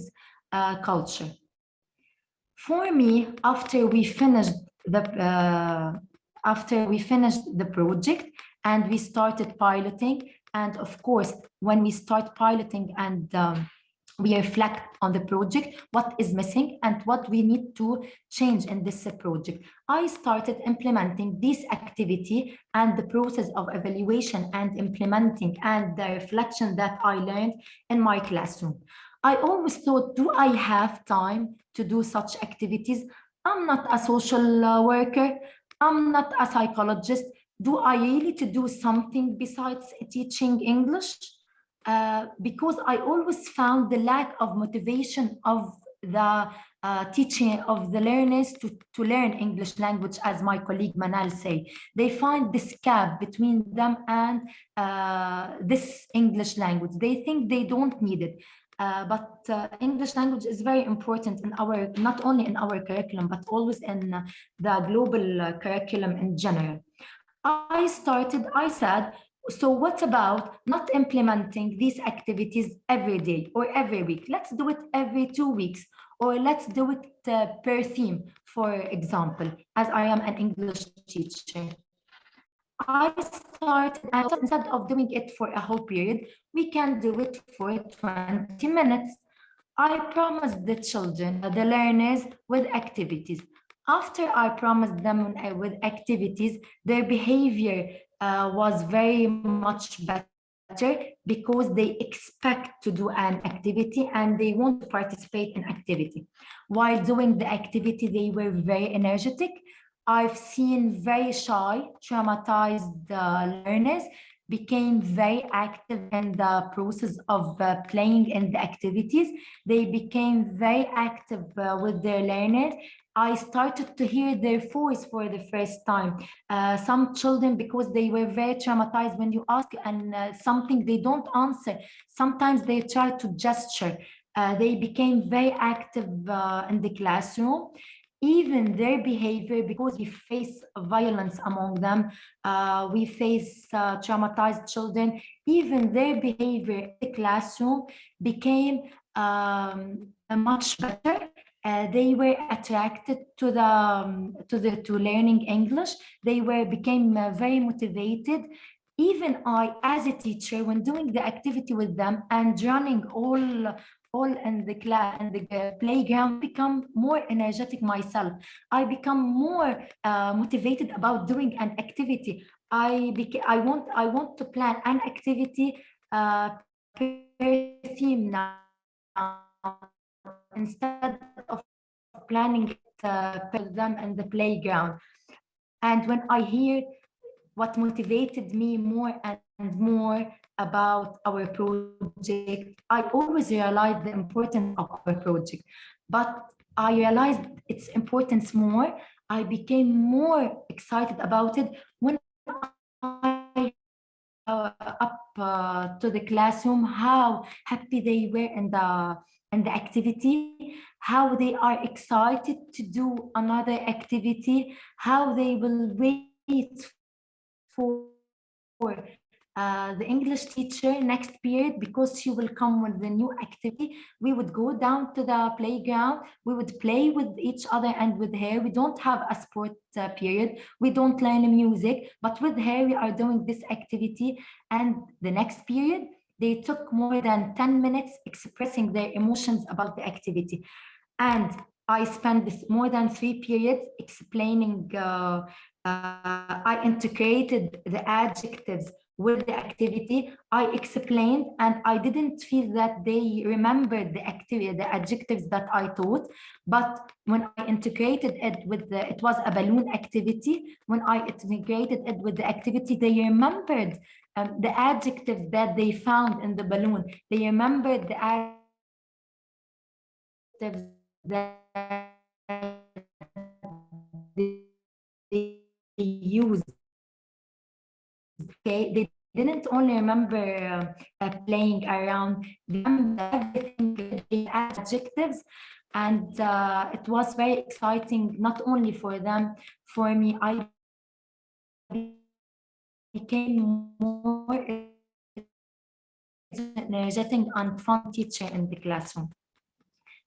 culture. For me, after we finished the project and we started piloting, and of course, when we start piloting and we reflect on the project, what is missing and what we need to change in this project, I started implementing this activity and the process of evaluation and implementing and the reflection that I learned in my classroom. I always thought, do I have time to do such activities? I'm not a social worker. I'm not a psychologist. Do I really to do something besides teaching English? Because I always found the lack of motivation of the teaching of the learners to learn English language, as my colleague Manal say. They find this gap between them and this English language. They think they don't need it. But English language is very important in our, not only in our curriculum, but always in the global curriculum in general. I said, so what about not implementing these activities every day or every week? Let's do it every 2 weeks, or let's do it per theme, for example, as I am an English teacher. I started, instead of doing it for a whole period, we can do it for 20 minutes. I promised the children, the learners, with activities. After I promised them with activities, their behavior was very much better, because they expect to do an activity and they want to participate in activity. While doing the activity, they were very energetic. I've seen very shy, traumatized learners became very active in the process of playing in the activities. They became very active with their learners. I started to hear their voice for the first time. Some children, because they were very traumatized, when you ask and something they don't answer, sometimes they try to gesture. They became very active in the classroom. Even their behavior, because we face violence among them, we face traumatized children, even their behavior in the classroom became much better. They were attracted to learning English. They became very motivated. Even I, as a teacher, when doing the activity with them and running all in the class and the playground, become more energetic myself. I become more motivated about doing an activity. I want to plan an activity per theme now, instead of planning it per them in the playground. And when I hear what motivated me more and more about our project, I always realized the importance of our project, but I realized its importance more. I became more excited about it when I up to the classroom, how happy they were in the activity, how they are excited to do another activity, how they will wait for the English teacher next period, because she will come with the new activity. We would go down to the playground, we would play with each other and with her. We don't have a sport period, we don't learn music, but with her we are doing this activity. And the next period, they took more than 10 minutes expressing their emotions about the activity. And I spent more than 3 periods explaining. I integrated the adjectives with the activity. I explained, and I didn't feel that they remembered the activity, the adjectives that I taught. But when I integrated it with it was a balloon activity. When I integrated it with the activity, they remembered the adjectives that they found in the balloon. They remembered the adjectives that they used. Okay, they didn't only remember playing around, they remember everything, the adjectives, and it was very exciting, not only for them, for me. I became more energetic and fun teacher in the classroom.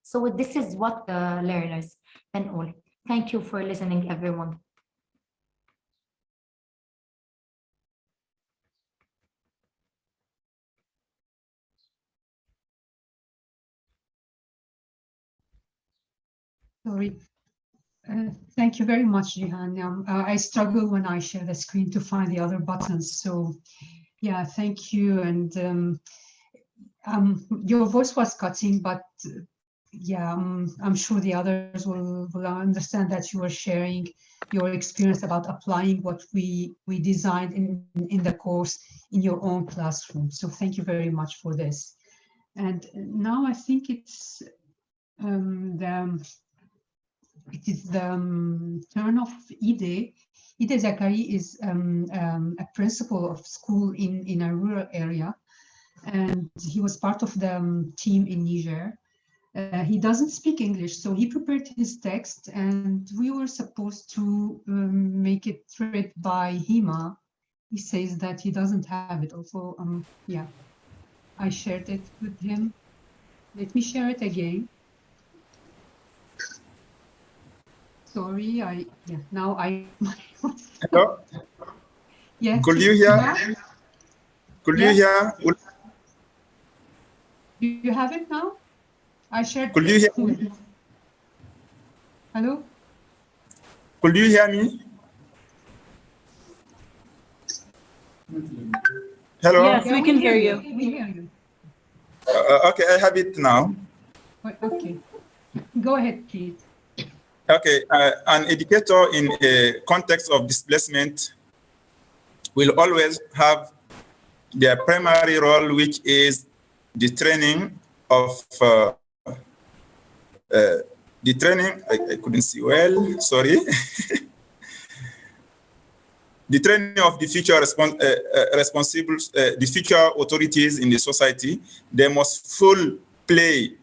So this is what the learners and all. Thank you for listening, everyone. Sorry. Thank you very much, Jihan. I struggle when I share the screen to find the other buttons. So yeah, thank you. And your voice was cutting, but yeah, I'm sure the others will understand that you are sharing your experience about applying what we designed in the course in your own classroom. So thank you very much for this. And now I think it's it is the turn of Idé. Idé Zakari is a principal of school in a rural area, and he was part of the team in Niger. He doesn't speak English, so he prepared his text, and we were supposed to make it read by Hima. He says that he doesn't have it. Also, yeah, I shared it with him. Let me share it again. Sorry, now I. Hello? Yeah. Could you hear? Could you hear? Do you have it now? I shared. Could you hear me? Hello? Could you hear me? Hello? Yes, we can hear you. We hear you. Okay, I have it now. Okay. Go ahead, please. Okay, an educator in a context of displacement will always have their primary role, which is the training of I couldn't see well, sorry. The training of the future responsible, the future authorities in the society. They must fully play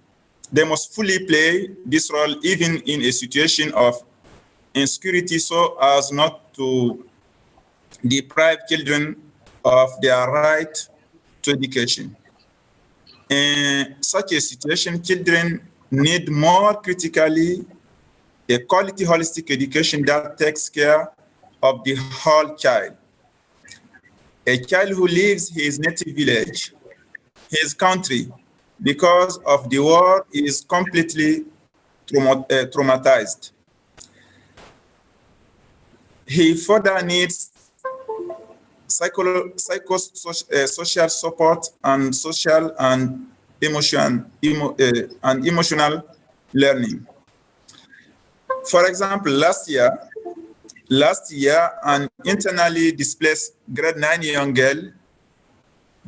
this role, even in a situation of insecurity, so as not to deprive children of their right to education. In such a situation, children need more critically a quality holistic education that takes care of the whole child. A child who leaves his native village, his country, because of the war is completely traumatized. He further needs social support and social and emotional learning. For example, last year, an internally displaced grade 9 young girl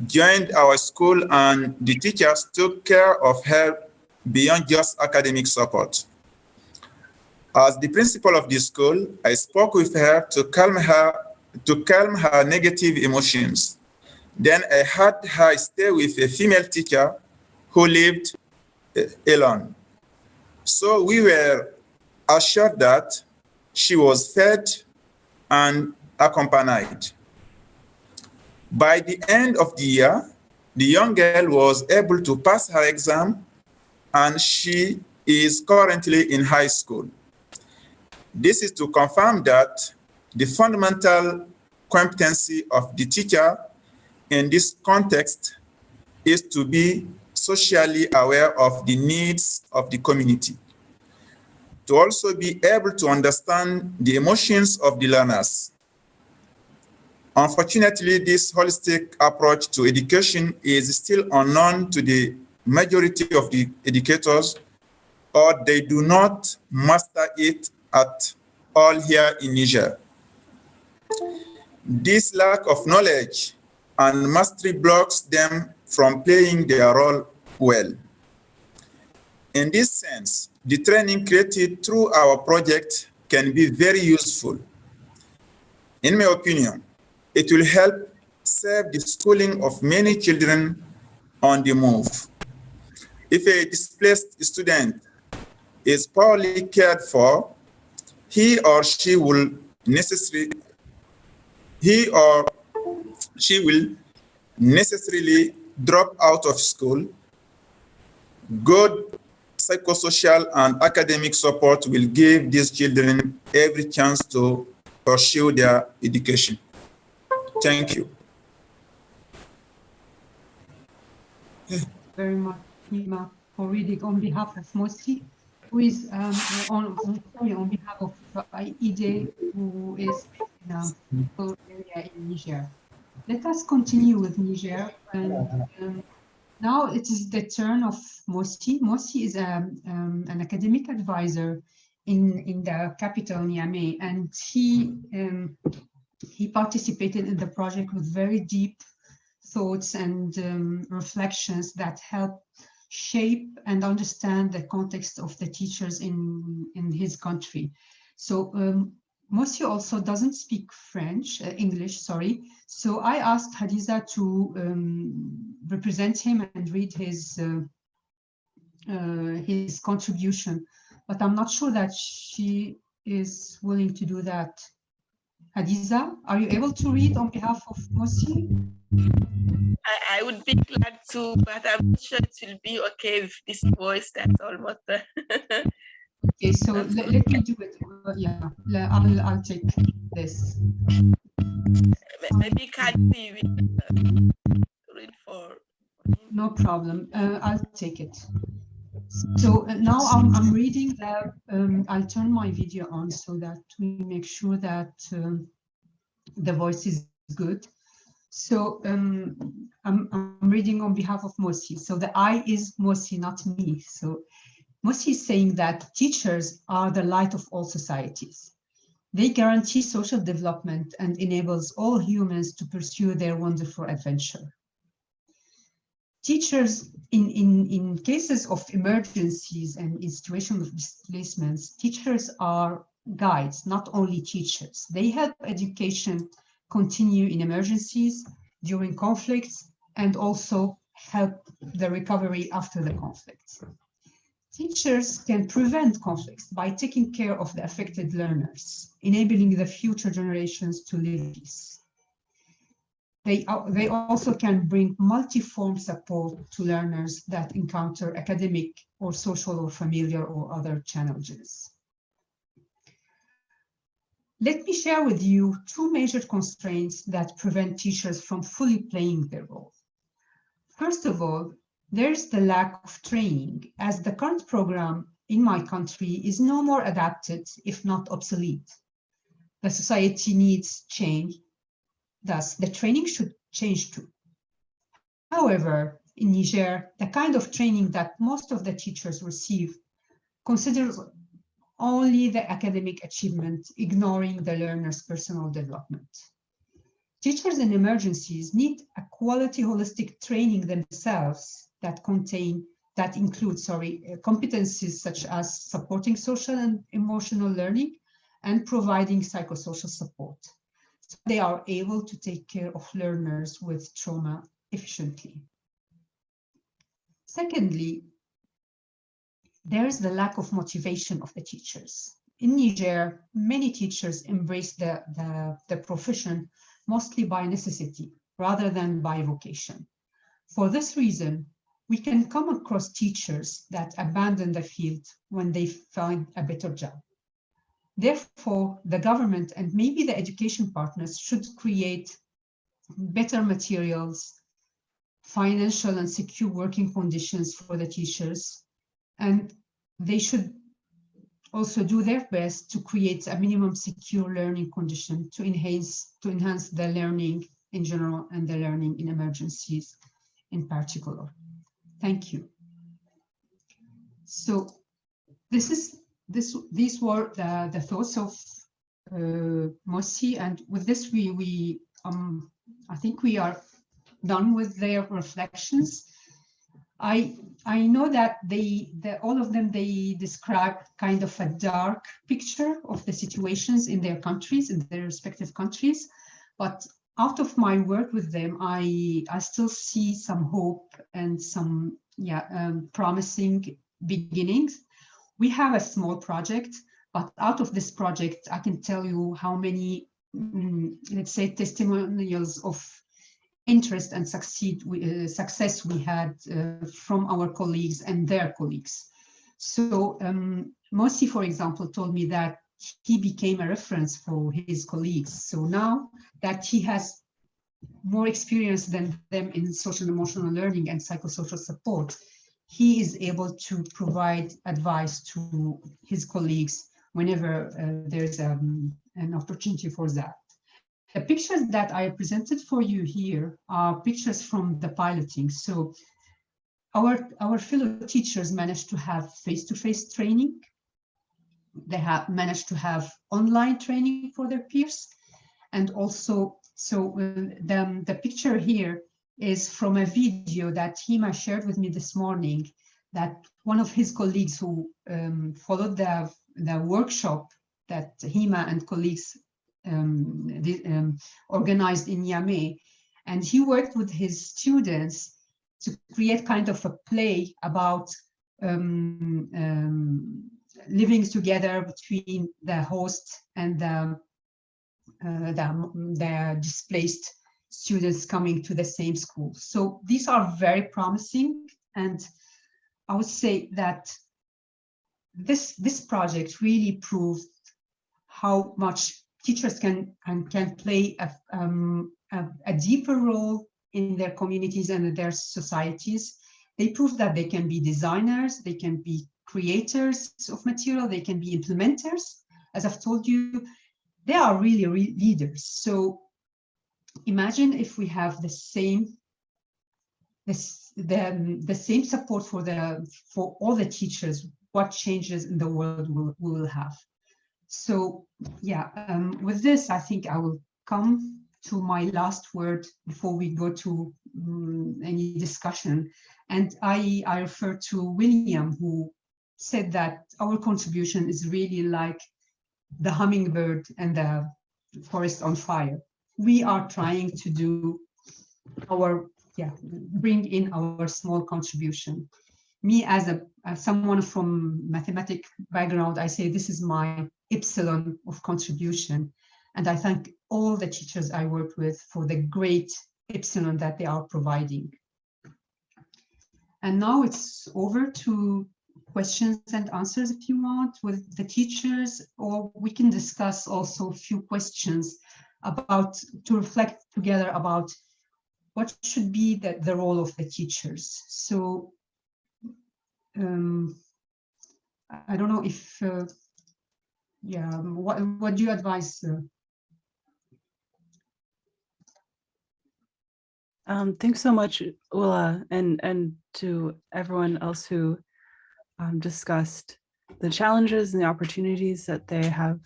joined our school, and the teachers took care of her beyond just academic support. As the principal of the school, I spoke with her to calm her negative emotions. Then I had her stay with a female teacher who lived alone. So we were assured that she was fed and accompanied. By the end of the year, the young girl was able to pass her exam, and she is currently in high school. This is to confirm that the fundamental competency of the teacher in this context is to be socially aware of the needs of the community, to also be able to understand the emotions of the learners. Unfortunately, this holistic approach to education is still unknown to the majority of the educators, or they do not master it at all here in Niger. This lack of knowledge and mastery blocks them from playing their role well. In this sense, the training created through our project can be very useful. In my opinion, it will help save the schooling of many children on the move. If a displaced student is poorly cared for, he or she will necessarily drop out of school. Good psychosocial and academic support will give these children every chance to pursue their education. Thank you. Very much, Hima, for reading on behalf of Mossi, who is on behalf of Idé, who is in a rural area in Niger. Let us continue with Niger, and now it is the turn of Mossi. Mossi is an academic advisor in the capital Niamey, and he participated in the project with very deep thoughts and reflections that help shape and understand the context of the teachers in his country. So Mossi also doesn't speak English, sorry. So I asked Hadiza to represent him and read his contribution, but I'm not sure that she is willing to do that. Hadiza, are you able to read on behalf of Mossi? I would be glad to, but I'm sure it will be okay with this voice that's almost there. Okay, so let me do it. Yeah, I'll take this. Maybe Kadri will read for him. No problem. I'll take it. So now I'm reading the. I'll turn my video on so that we make sure that the voice is good. So I'm reading on behalf of Mossi. So the I is Mossi, not me. So Mossi is saying that teachers are the light of all societies. They guarantee social development and enables all humans to pursue their wonderful adventure. Teachers, in cases of emergencies and in situations of displacements, teachers are guides, not only teachers. They help education continue in emergencies, during conflicts, and also help the recovery after the conflict. Teachers can prevent conflicts by taking care of the affected learners, enabling the future generations to live in peace. They also can bring multi-form support to learners that encounter academic or social or familiar or other challenges. Let me share with you two major constraints that prevent teachers from fully playing their role. First of all, there's the lack of training, as the current program in my country is no more adapted, if not obsolete. The society needs change, thus the training should change too. However, in Niger, the kind of training that most of the teachers receive considers only the academic achievement, ignoring the learner's personal development. Teachers in emergencies need a quality holistic training themselves that includes competencies such as supporting social and emotional learning and providing psychosocial support. So they are able to take care of learners with trauma efficiently. Secondly, there is the lack of motivation of the teachers. In Niger, many teachers embrace the profession mostly by necessity rather than by vocation. For this reason, we can come across teachers that abandon the field when they find a better job. Therefore, the government and maybe the education partners should create better materials, financial and secure working conditions for the teachers, and they should also do their best to create a minimum secure learning condition to enhance the learning in general and the learning in emergencies in particular. Thank you. So these were the thoughts of Mossi, and with this I think we are done with their reflections. I know that all of them, they describe kind of a dark picture of the situations in their countries, in their respective countries. But out of my work with them, I still see some hope and some promising beginnings. We have a small project, but out of this project, I can tell you how many, let's say, testimonials of interest and success we had from our colleagues and their colleagues. So Mossi, for example, told me that he became a reference for his colleagues. So now that he has more experience than them in social and emotional learning and psychosocial support, he is able to provide advice to his colleagues whenever there's an opportunity for that. The pictures that I presented for you here are pictures from the piloting. So our fellow teachers managed to have face-to-face training. They have managed to have online training for their peers. And also, so the picture here is from a video that Hima shared with me this morning, that one of his colleagues who followed the workshop that Hima and colleagues organized in Niamey, and he worked with his students to create kind of a play about living together between the host and the displaced students coming to the same school. So these are very promising, and I would say that this project really proves how much teachers can play a deeper role in their communities and their societies. They prove that they can be designers, they can be creators of material, they can be implementers. As I've told you, they are really leaders. So imagine if we have the same support for all the teachers, what changes in the world we will have. So yeah, with this, I think I will come to my last word before we go to any discussion. And I refer to William, who said that our contribution is really like the hummingbird and the forest on fire. We are trying to do bring in our small contribution. Me as someone from mathematic background, I say this is my epsilon of contribution. And I thank all the teachers I work with for the great epsilon that they are providing. And now it's over to questions and answers if you want with the teachers, or we can discuss also a few questions to reflect together about what should be the role of the teachers. So I don't know if, what do you advise? Thanks so much, Oula, and to everyone else who discussed the challenges and the opportunities that they have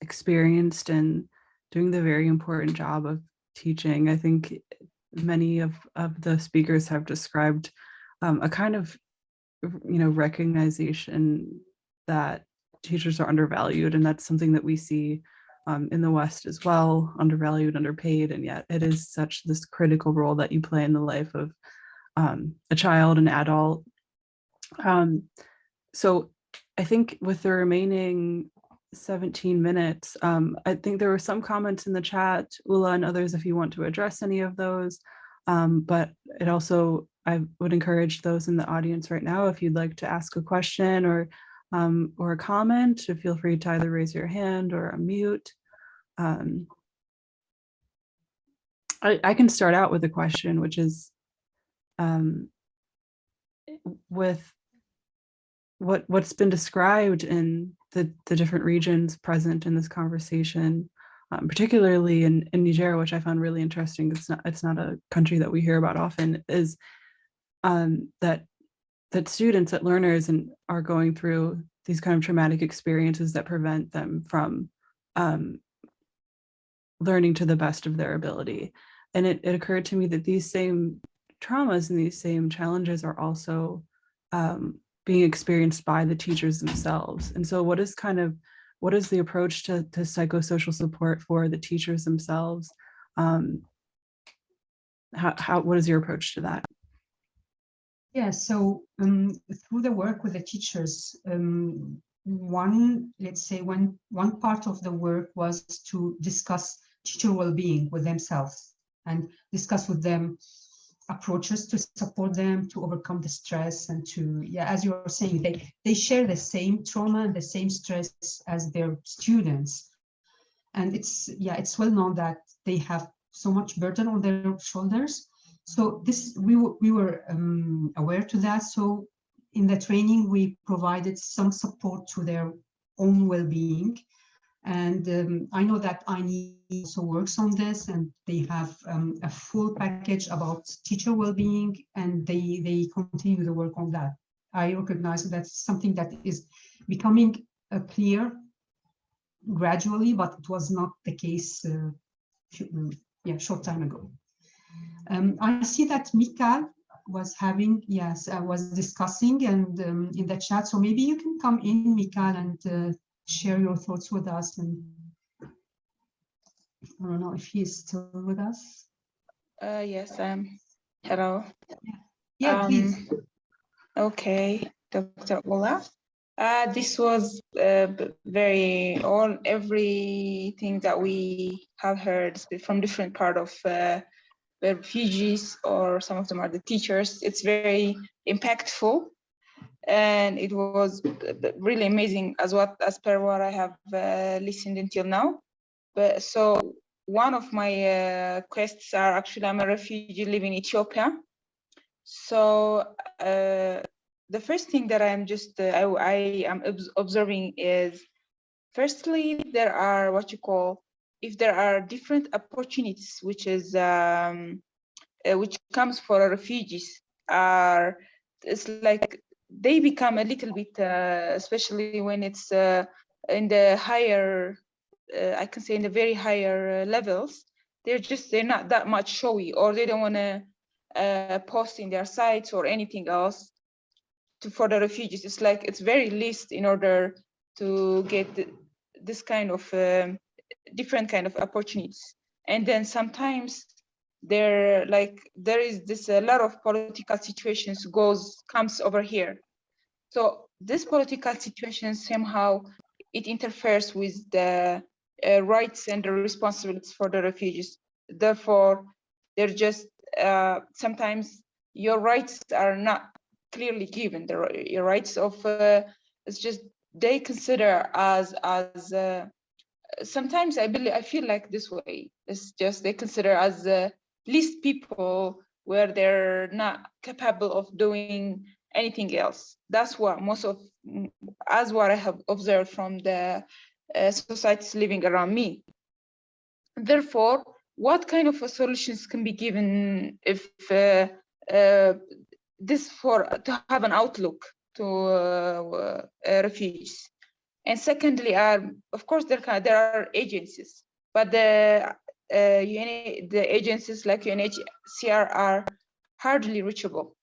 experienced in doing the very important job of teaching. I think many of the speakers have described a kind of, recognition that teachers are undervalued, and that's something that we see in the West as well, undervalued, underpaid, and yet it is such this critical role that you play in the life of a child, an adult. So I think with the remaining 17 minutes, I think there were some comments in the chat, Oula and others, if you want to address any of those. But it also, I would encourage those in the audience right now, if you'd like to ask a question or a comment, to feel free to either raise your hand or unmute. I can start out with a question, which is with what's been described in the different regions present in this conversation, particularly in Niger, which I found really interesting. It's not a country that we hear about often, is that students, that learners are going through these kind of traumatic experiences that prevent them from learning to the best of their ability. And it occurred to me that these same traumas and these same challenges are also being experienced by the teachers themselves. And so what is the approach to psychosocial support for the teachers themselves? What is your approach to that? Yeah, so through the work with the teachers, one part of the work was to discuss teacher well-being with themselves and discuss with them approaches to support them to overcome the stress and to, yeah, as you were saying, they share the same trauma and the same stress as their students. And it's well known that they have so much burden on their shoulders. So we were aware to that. So in the training, we provided some support to their own well-being. And I know that INE also works on this, and they have a full package about teacher well-being, and they continue the work on that. I recognize that's something that is becoming clear gradually, but it was not the case short time ago. I see that Mika was discussing and in the chat, so maybe you can come in, Mika, and share your thoughts with us. And I don't know if he is still with us. Yes, hello. Yeah, please. Okay, Dr. Oula. This was everything that we have heard from different part of the refugees, or some of them are the teachers. It's very impactful, and it was really amazing as per what I have listened until now. But so one of my quests are, actually, I'm a refugee living in Ethiopia. So the first thing that I'm just I am observing is, firstly, there are if there are different opportunities which comes for refugees, it's like they become a little bit, especially when it's in the higher, I can say in the very higher levels, they're not that much showy, or they don't want to post in their sites or anything else for the refugees. It's like it's very least in order to get this kind of different kind of opportunities. And then sometimes there is this a lot of political situations comes over here. So this political situation, somehow it interferes with the rights and the responsibilities for the refugees. Therefore, they're just sometimes your rights are not clearly given. Your rights of it's just they consider as sometimes I feel like this way. It's just they consider as least people, where they're not capable of doing anything else. That's what what I have observed from the societies living around me. Therefore, what kind of solutions can be given if to have an outlook to refugees? And secondly, of course, there are agencies, but the agencies like UNHCR are hardly reachable.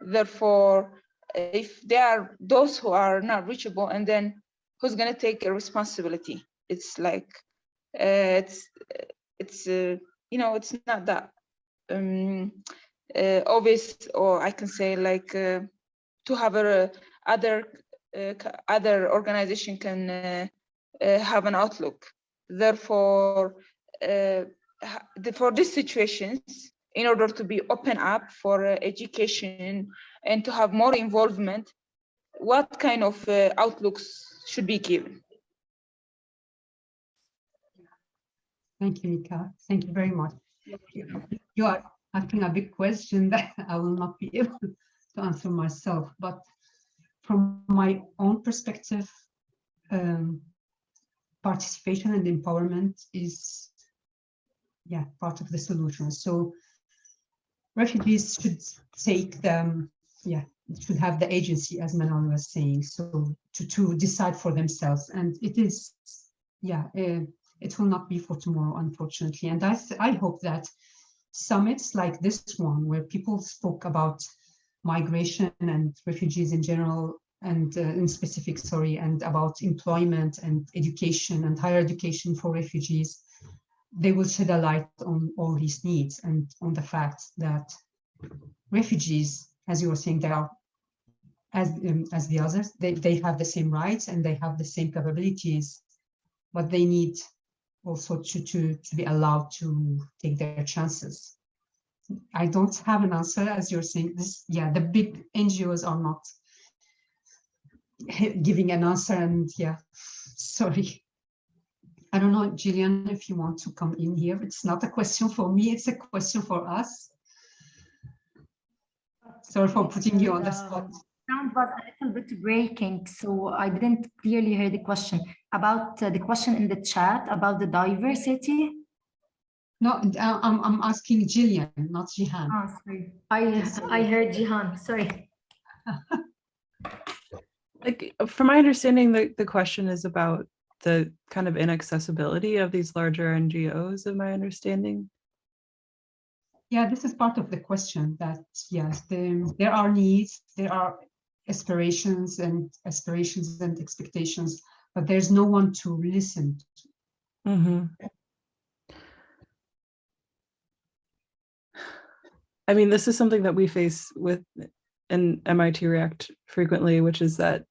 Therefore, if there are those who are not reachable, and then who's going to take a responsibility? It's like it's not that obvious, or I can say like to have other organization can have an outlook. Therefore, for these situations, in order to be open up for education and to have more involvement, what kind of outlooks should be given? Thank you, Mika. Thank you very much. You are asking a big question that I will not be able to answer myself. But from my own perspective, participation and empowerment is, yeah, part of the solution. So refugees should take them, yeah, should have the agency, as Manal was saying, so to decide for themselves. And it is, yeah, it will not be for tomorrow, unfortunately. And I hope that summits like this one, where people spoke about migration and refugees in general, and in specific, sorry, and about employment and education and higher education for refugees, they will shed a light on all these needs and on the fact that refugees, as you were saying, they are, as the others, they have the same rights and they have the same capabilities, but they need also to be allowed to take their chances. I don't have an answer, as you're saying this. Yeah, the big NGOs are not giving an answer, and yeah, sorry. I don't know, Gillian, if you want to come in here. It's not a question for me, it's a question for us. Sorry for putting you on the spot. Sound was a little bit breaking, so I didn't clearly hear the question. About the question in the chat about the diversity. No, I'm asking Gillian, not Jihan. Oh, sorry. I heard Jihan, sorry. Like, from my understanding, the question is about the kind of inaccessibility of these larger NGOs, of my understanding. Yeah, this is part of the question, that yes, there are needs, there are aspirations and expectations, but there's no one to listen to. Mm-hmm. I mean, this is something that we face with in MIT React frequently, which is that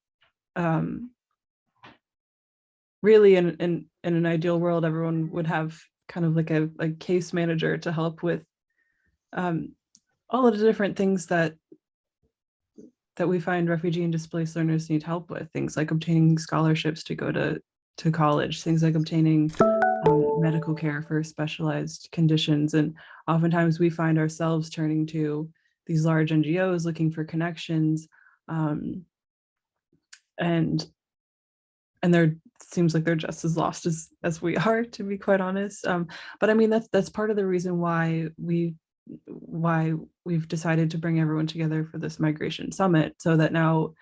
really in an ideal world, everyone would have kind of like a case manager to help with all of the different things that we find refugee and displaced learners need help with. Things like obtaining scholarships to go to college, things like obtaining medical care for specialized conditions. And oftentimes we find ourselves turning to these large NGOs looking for connections. And there seems like they're just as lost as we are, to be quite honest. But I mean, that's part of the reason why we've decided to bring everyone together for this migration summit, so that now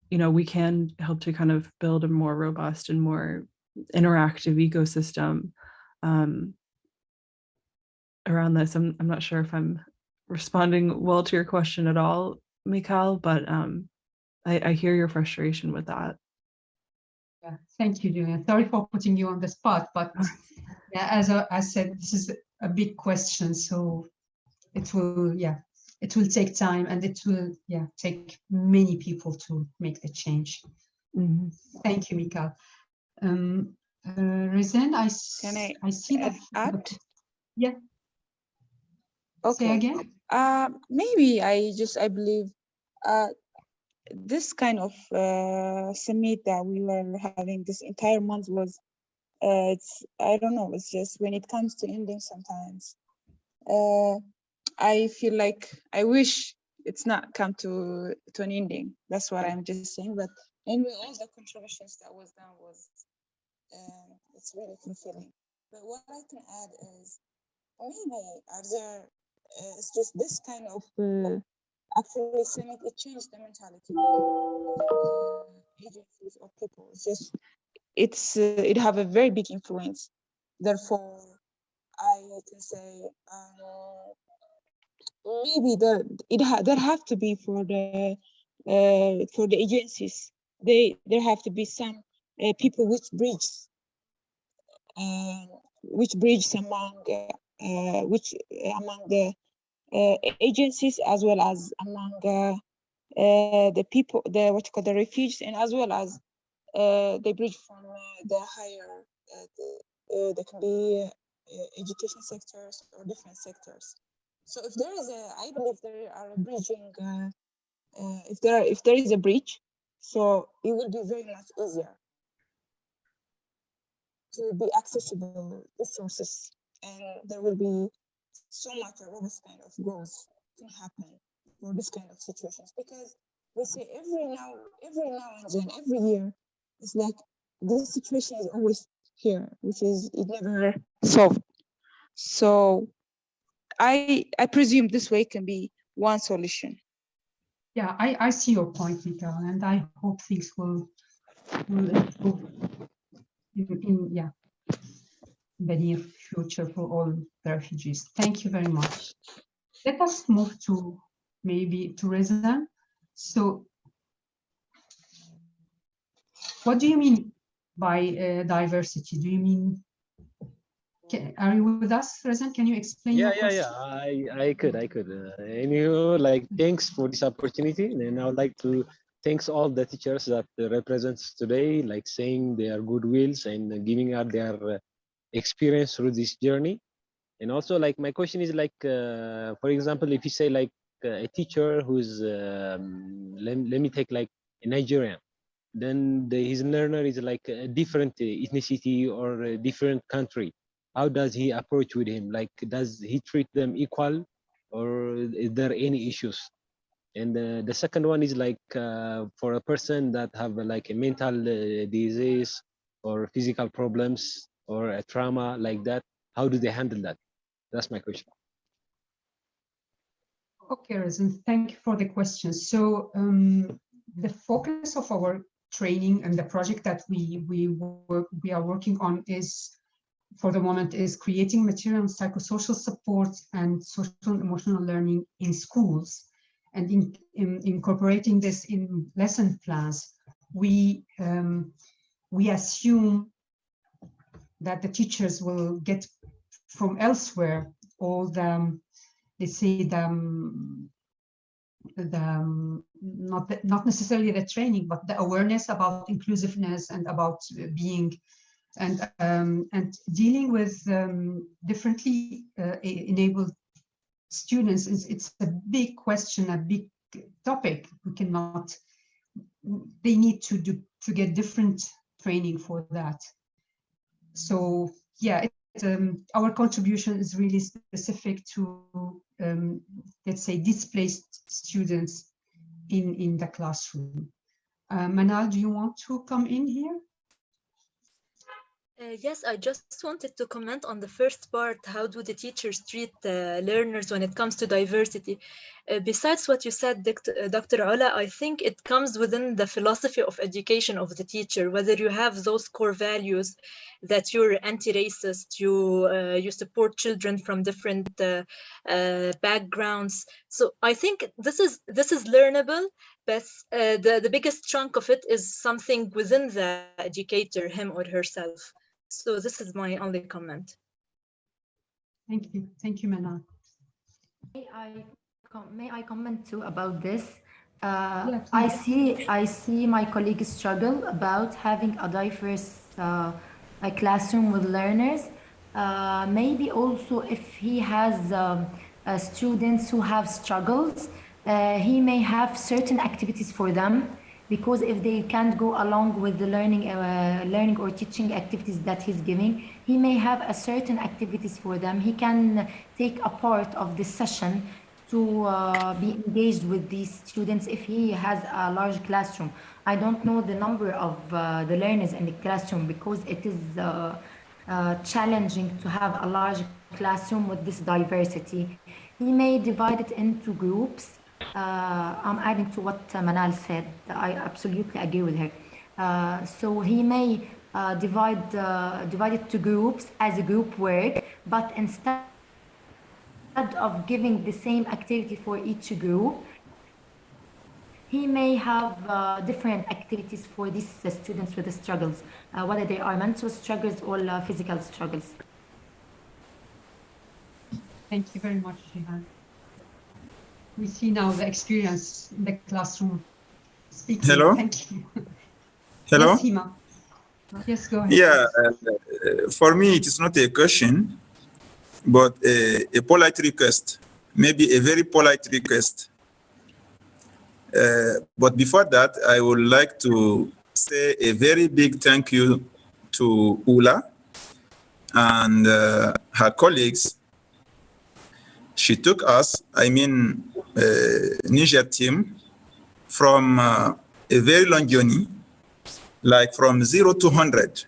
we can help to kind of build a more robust and more interactive ecosystem around this. I'm not sure if I'm responding well to your question at all, Mikhail, but I hear your frustration with that. Yeah, thank you, Julian. Sorry for putting you on the spot, but yeah, as I said, this is a big question, so it will take time, and it will take many people to make the change. Mm-hmm. Thank you, Mikhail. Rezen, I see that. Add? Yeah. Okay. Say again. Maybe I believe this kind of summit that we were having this entire month was I don't know, it's just when it comes to ending sometimes I feel like I wish it's not come to an ending. That's what I'm just saying. But anyway, all the contributions that was done was it's really fulfilling. But what I can add is maybe are there it's just this kind of actually summit, it changed the mentality of agencies or people. It's just it have a very big influence. Therefore, I can say maybe there have to be for the agencies. There have to be some people which bridge among the agencies, as well as among the people, the refugees, and as well as they bridge from the higher they can be education sectors or different sectors. So if there is I believe there are a bridging. If there is a bridge, so it will be very much easier to be accessible resources, and there will be so much of this kind of growth can happen for this kind of situations, because we see every now and then, every year, it's like this situation is always here, which is it never solved. So I presume this way can be one solution. Yeah, I see your point, Mikael, and I hope things will improve in the near future for all the refugees. Thank you very much. Let us move to maybe to Reza. So what do you mean by diversity? Do you mean, are you with us, Reza? Can you explain your question? I could. And like, thanks for this opportunity. And I would like to thanks all the teachers that represents today, like saying their goodwills and giving out their experience through this journey. And also, like, my question is like, for example, if you say like a teacher who's, let me take like a Nigerian, then his learner is like a different ethnicity or a different country. How does he approach with him? Like, does he treat them equal, or is there any issues? And the second one is like for a person that have like a mental disease or physical problems or a trauma like that, how do they handle that? That's my question. Okay, Reza, thank you for the question. So the focus of our training and the project that we are working on is, for the moment, is creating material and psychosocial support and social and emotional learning in schools, and in incorporating this in lesson plans. We assume that the teachers will get from elsewhere all the, let's say, not necessarily the training, but the awareness about inclusiveness and about being and dealing with differently enabled students. It's a big question, a big topic. We cannot. They need to get different training for that. So yeah, our contribution is really specific to let's say displaced students in the classroom. Manal, do you want to come in here? Yes, I just wanted to comment on the first part. How do the teachers treat learners when it comes to diversity? Besides what you said, Dr. Oula, I think it comes within the philosophy of education of the teacher, whether you have those core values that you're anti-racist, you support children from different backgrounds. So I think this is learnable, but the biggest chunk of it is something within the educator, him or herself. So this is my only comment. Thank you, Manal. May I comment too about this? Yeah, I see my colleagues struggle about having a diverse a classroom with learners. Maybe also if he has students who have struggles, he may have certain activities for them, because if they can't go along with the learning or teaching activities that he's giving, he may have a certain activities for them. He can take a part of this session to be engaged with these students if he has a large classroom. I don't know the number of the learners in the classroom, because it is challenging to have a large classroom with this diversity. He may divide it into groups. I'm adding to what Manal said. I absolutely agree with her. So he may divide it to groups as a group work, but instead of giving the same activity for each group, he may have different activities for these students with the struggles, whether they are mental struggles or physical struggles. Thank you very much, Jihan. We see now the experience in the classroom. Speaking. Hello? Thank you. Hello? Yes, Hima. Yes, go ahead. Yeah, for me, it is not a question, but a polite request, maybe a very polite request. But before that, I would like to say a very big thank you to Oula and her colleagues. She took us, Niger team, from a very long journey, like from 0 to 100,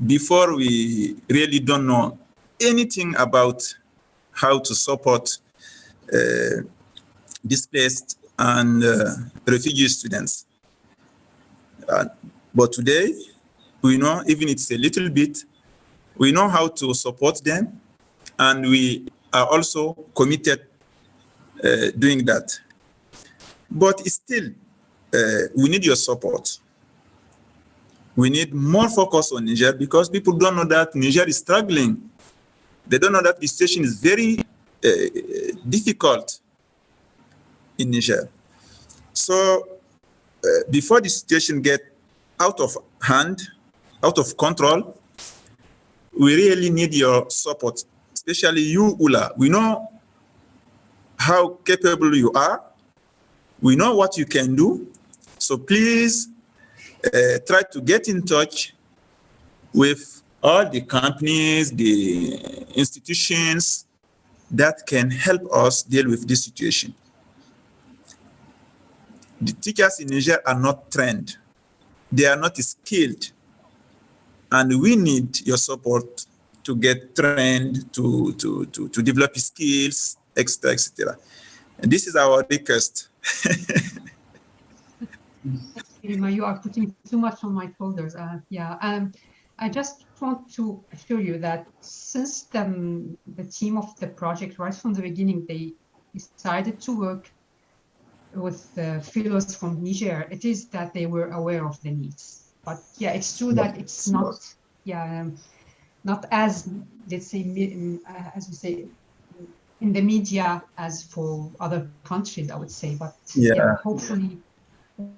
before we really don't know anything about how to support displaced and refugee students. But today, we know, even it's a little bit, we know how to support them, and we are also committed doing that. But still, we need your support. We need more focus on Niger, because people don't know that Niger is struggling. They don't know that the situation is very difficult in Niger. So before the situation gets out of hand, out of control, we really need your support, especially you, Oula. We know how capable you are. We know what you can do. So please try to get in touch with all the companies, the institutions that can help us deal with this situation. The teachers in Niger are not trained. They are not skilled. And we need your support to get trained, to develop skills, etc., etc. And this is our request. Hima, you are putting too much on my shoulders. I just want to assure you that since the team of the project, right from the beginning, they decided to work with fellows from Niger, it is that they were aware of the needs. But yeah, it's true that it's not, not as, let's say, as we say, in the media as for other countries, I would say. But yeah, hopefully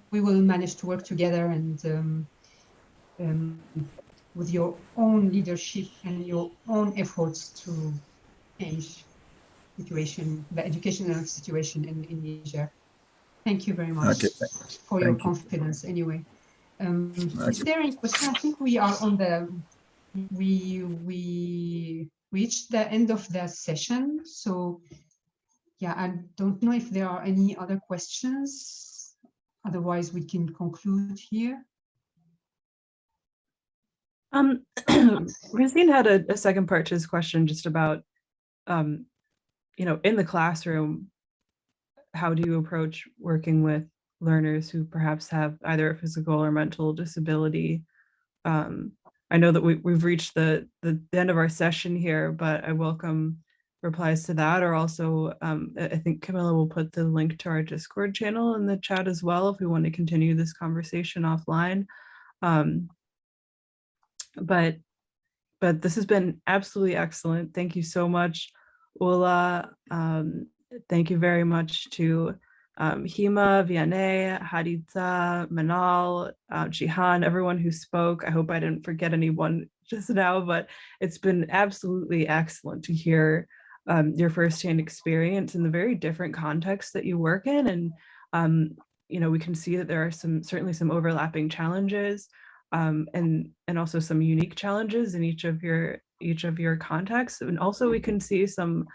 we will manage to work together, and with your own leadership and your own efforts to change situation, the educational situation in Niger. Thank you very much for your confidence. Anyway, is there any question? I think we are on the, we reached the end of the session. So yeah, I don't know if there are any other questions. Otherwise, we can conclude here. Rosine had a second part to his question, just about, you know, in the classroom, how do you approach working with learners who perhaps have either a physical or mental disability? I know that we've reached the end of our session here, but I welcome replies to that, or also I think Camilla will put the link to our Discord channel in the chat as well if we want to continue this conversation offline. But this has been absolutely excellent. Thank you so much, Oula. Thank you very much to Hima, Vianney, Hadiza, Manal, Jihan, everyone who spoke. I hope I didn't forget anyone just now, but it's been absolutely excellent to hear your firsthand experience in the very different contexts that you work in. And you know, we can see that there are certainly some overlapping challenges, and also some unique challenges in each of your contexts. And also we can see some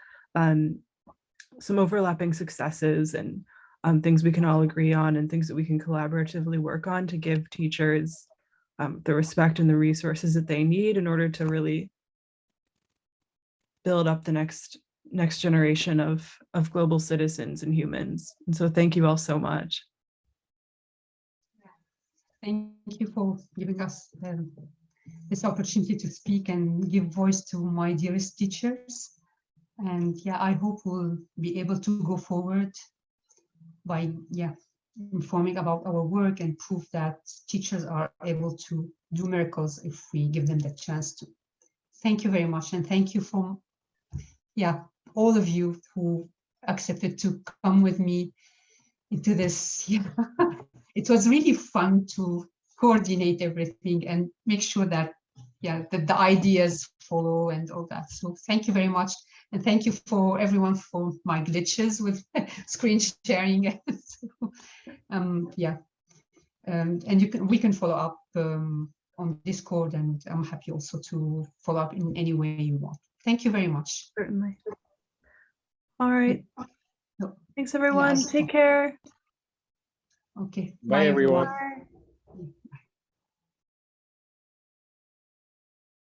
overlapping successes and things we can all agree on, and things that we can collaboratively work on to give teachers the respect and the resources that they need in order to really build up the next generation of global citizens and humans. And so thank you all so much. Thank you for giving us this opportunity to speak and give voice to my dearest teachers. And yeah, I hope we'll be able to go forward by informing about our work and prove that teachers are able to do miracles if we give them the chance to. Thank you very much, and thank you for all of you who accepted to come with me into this. It was really fun to coordinate everything and make sure that that the ideas follow and all that. So thank you very much, and thank you for everyone for my glitches with screen sharing. And we can follow up on Discord, and I'm happy also to follow up in any way you want. Thank you very much. Certainly. All right. Thanks. Thanks, everyone. Yes. Take care. Okay. Bye, everyone. everyone.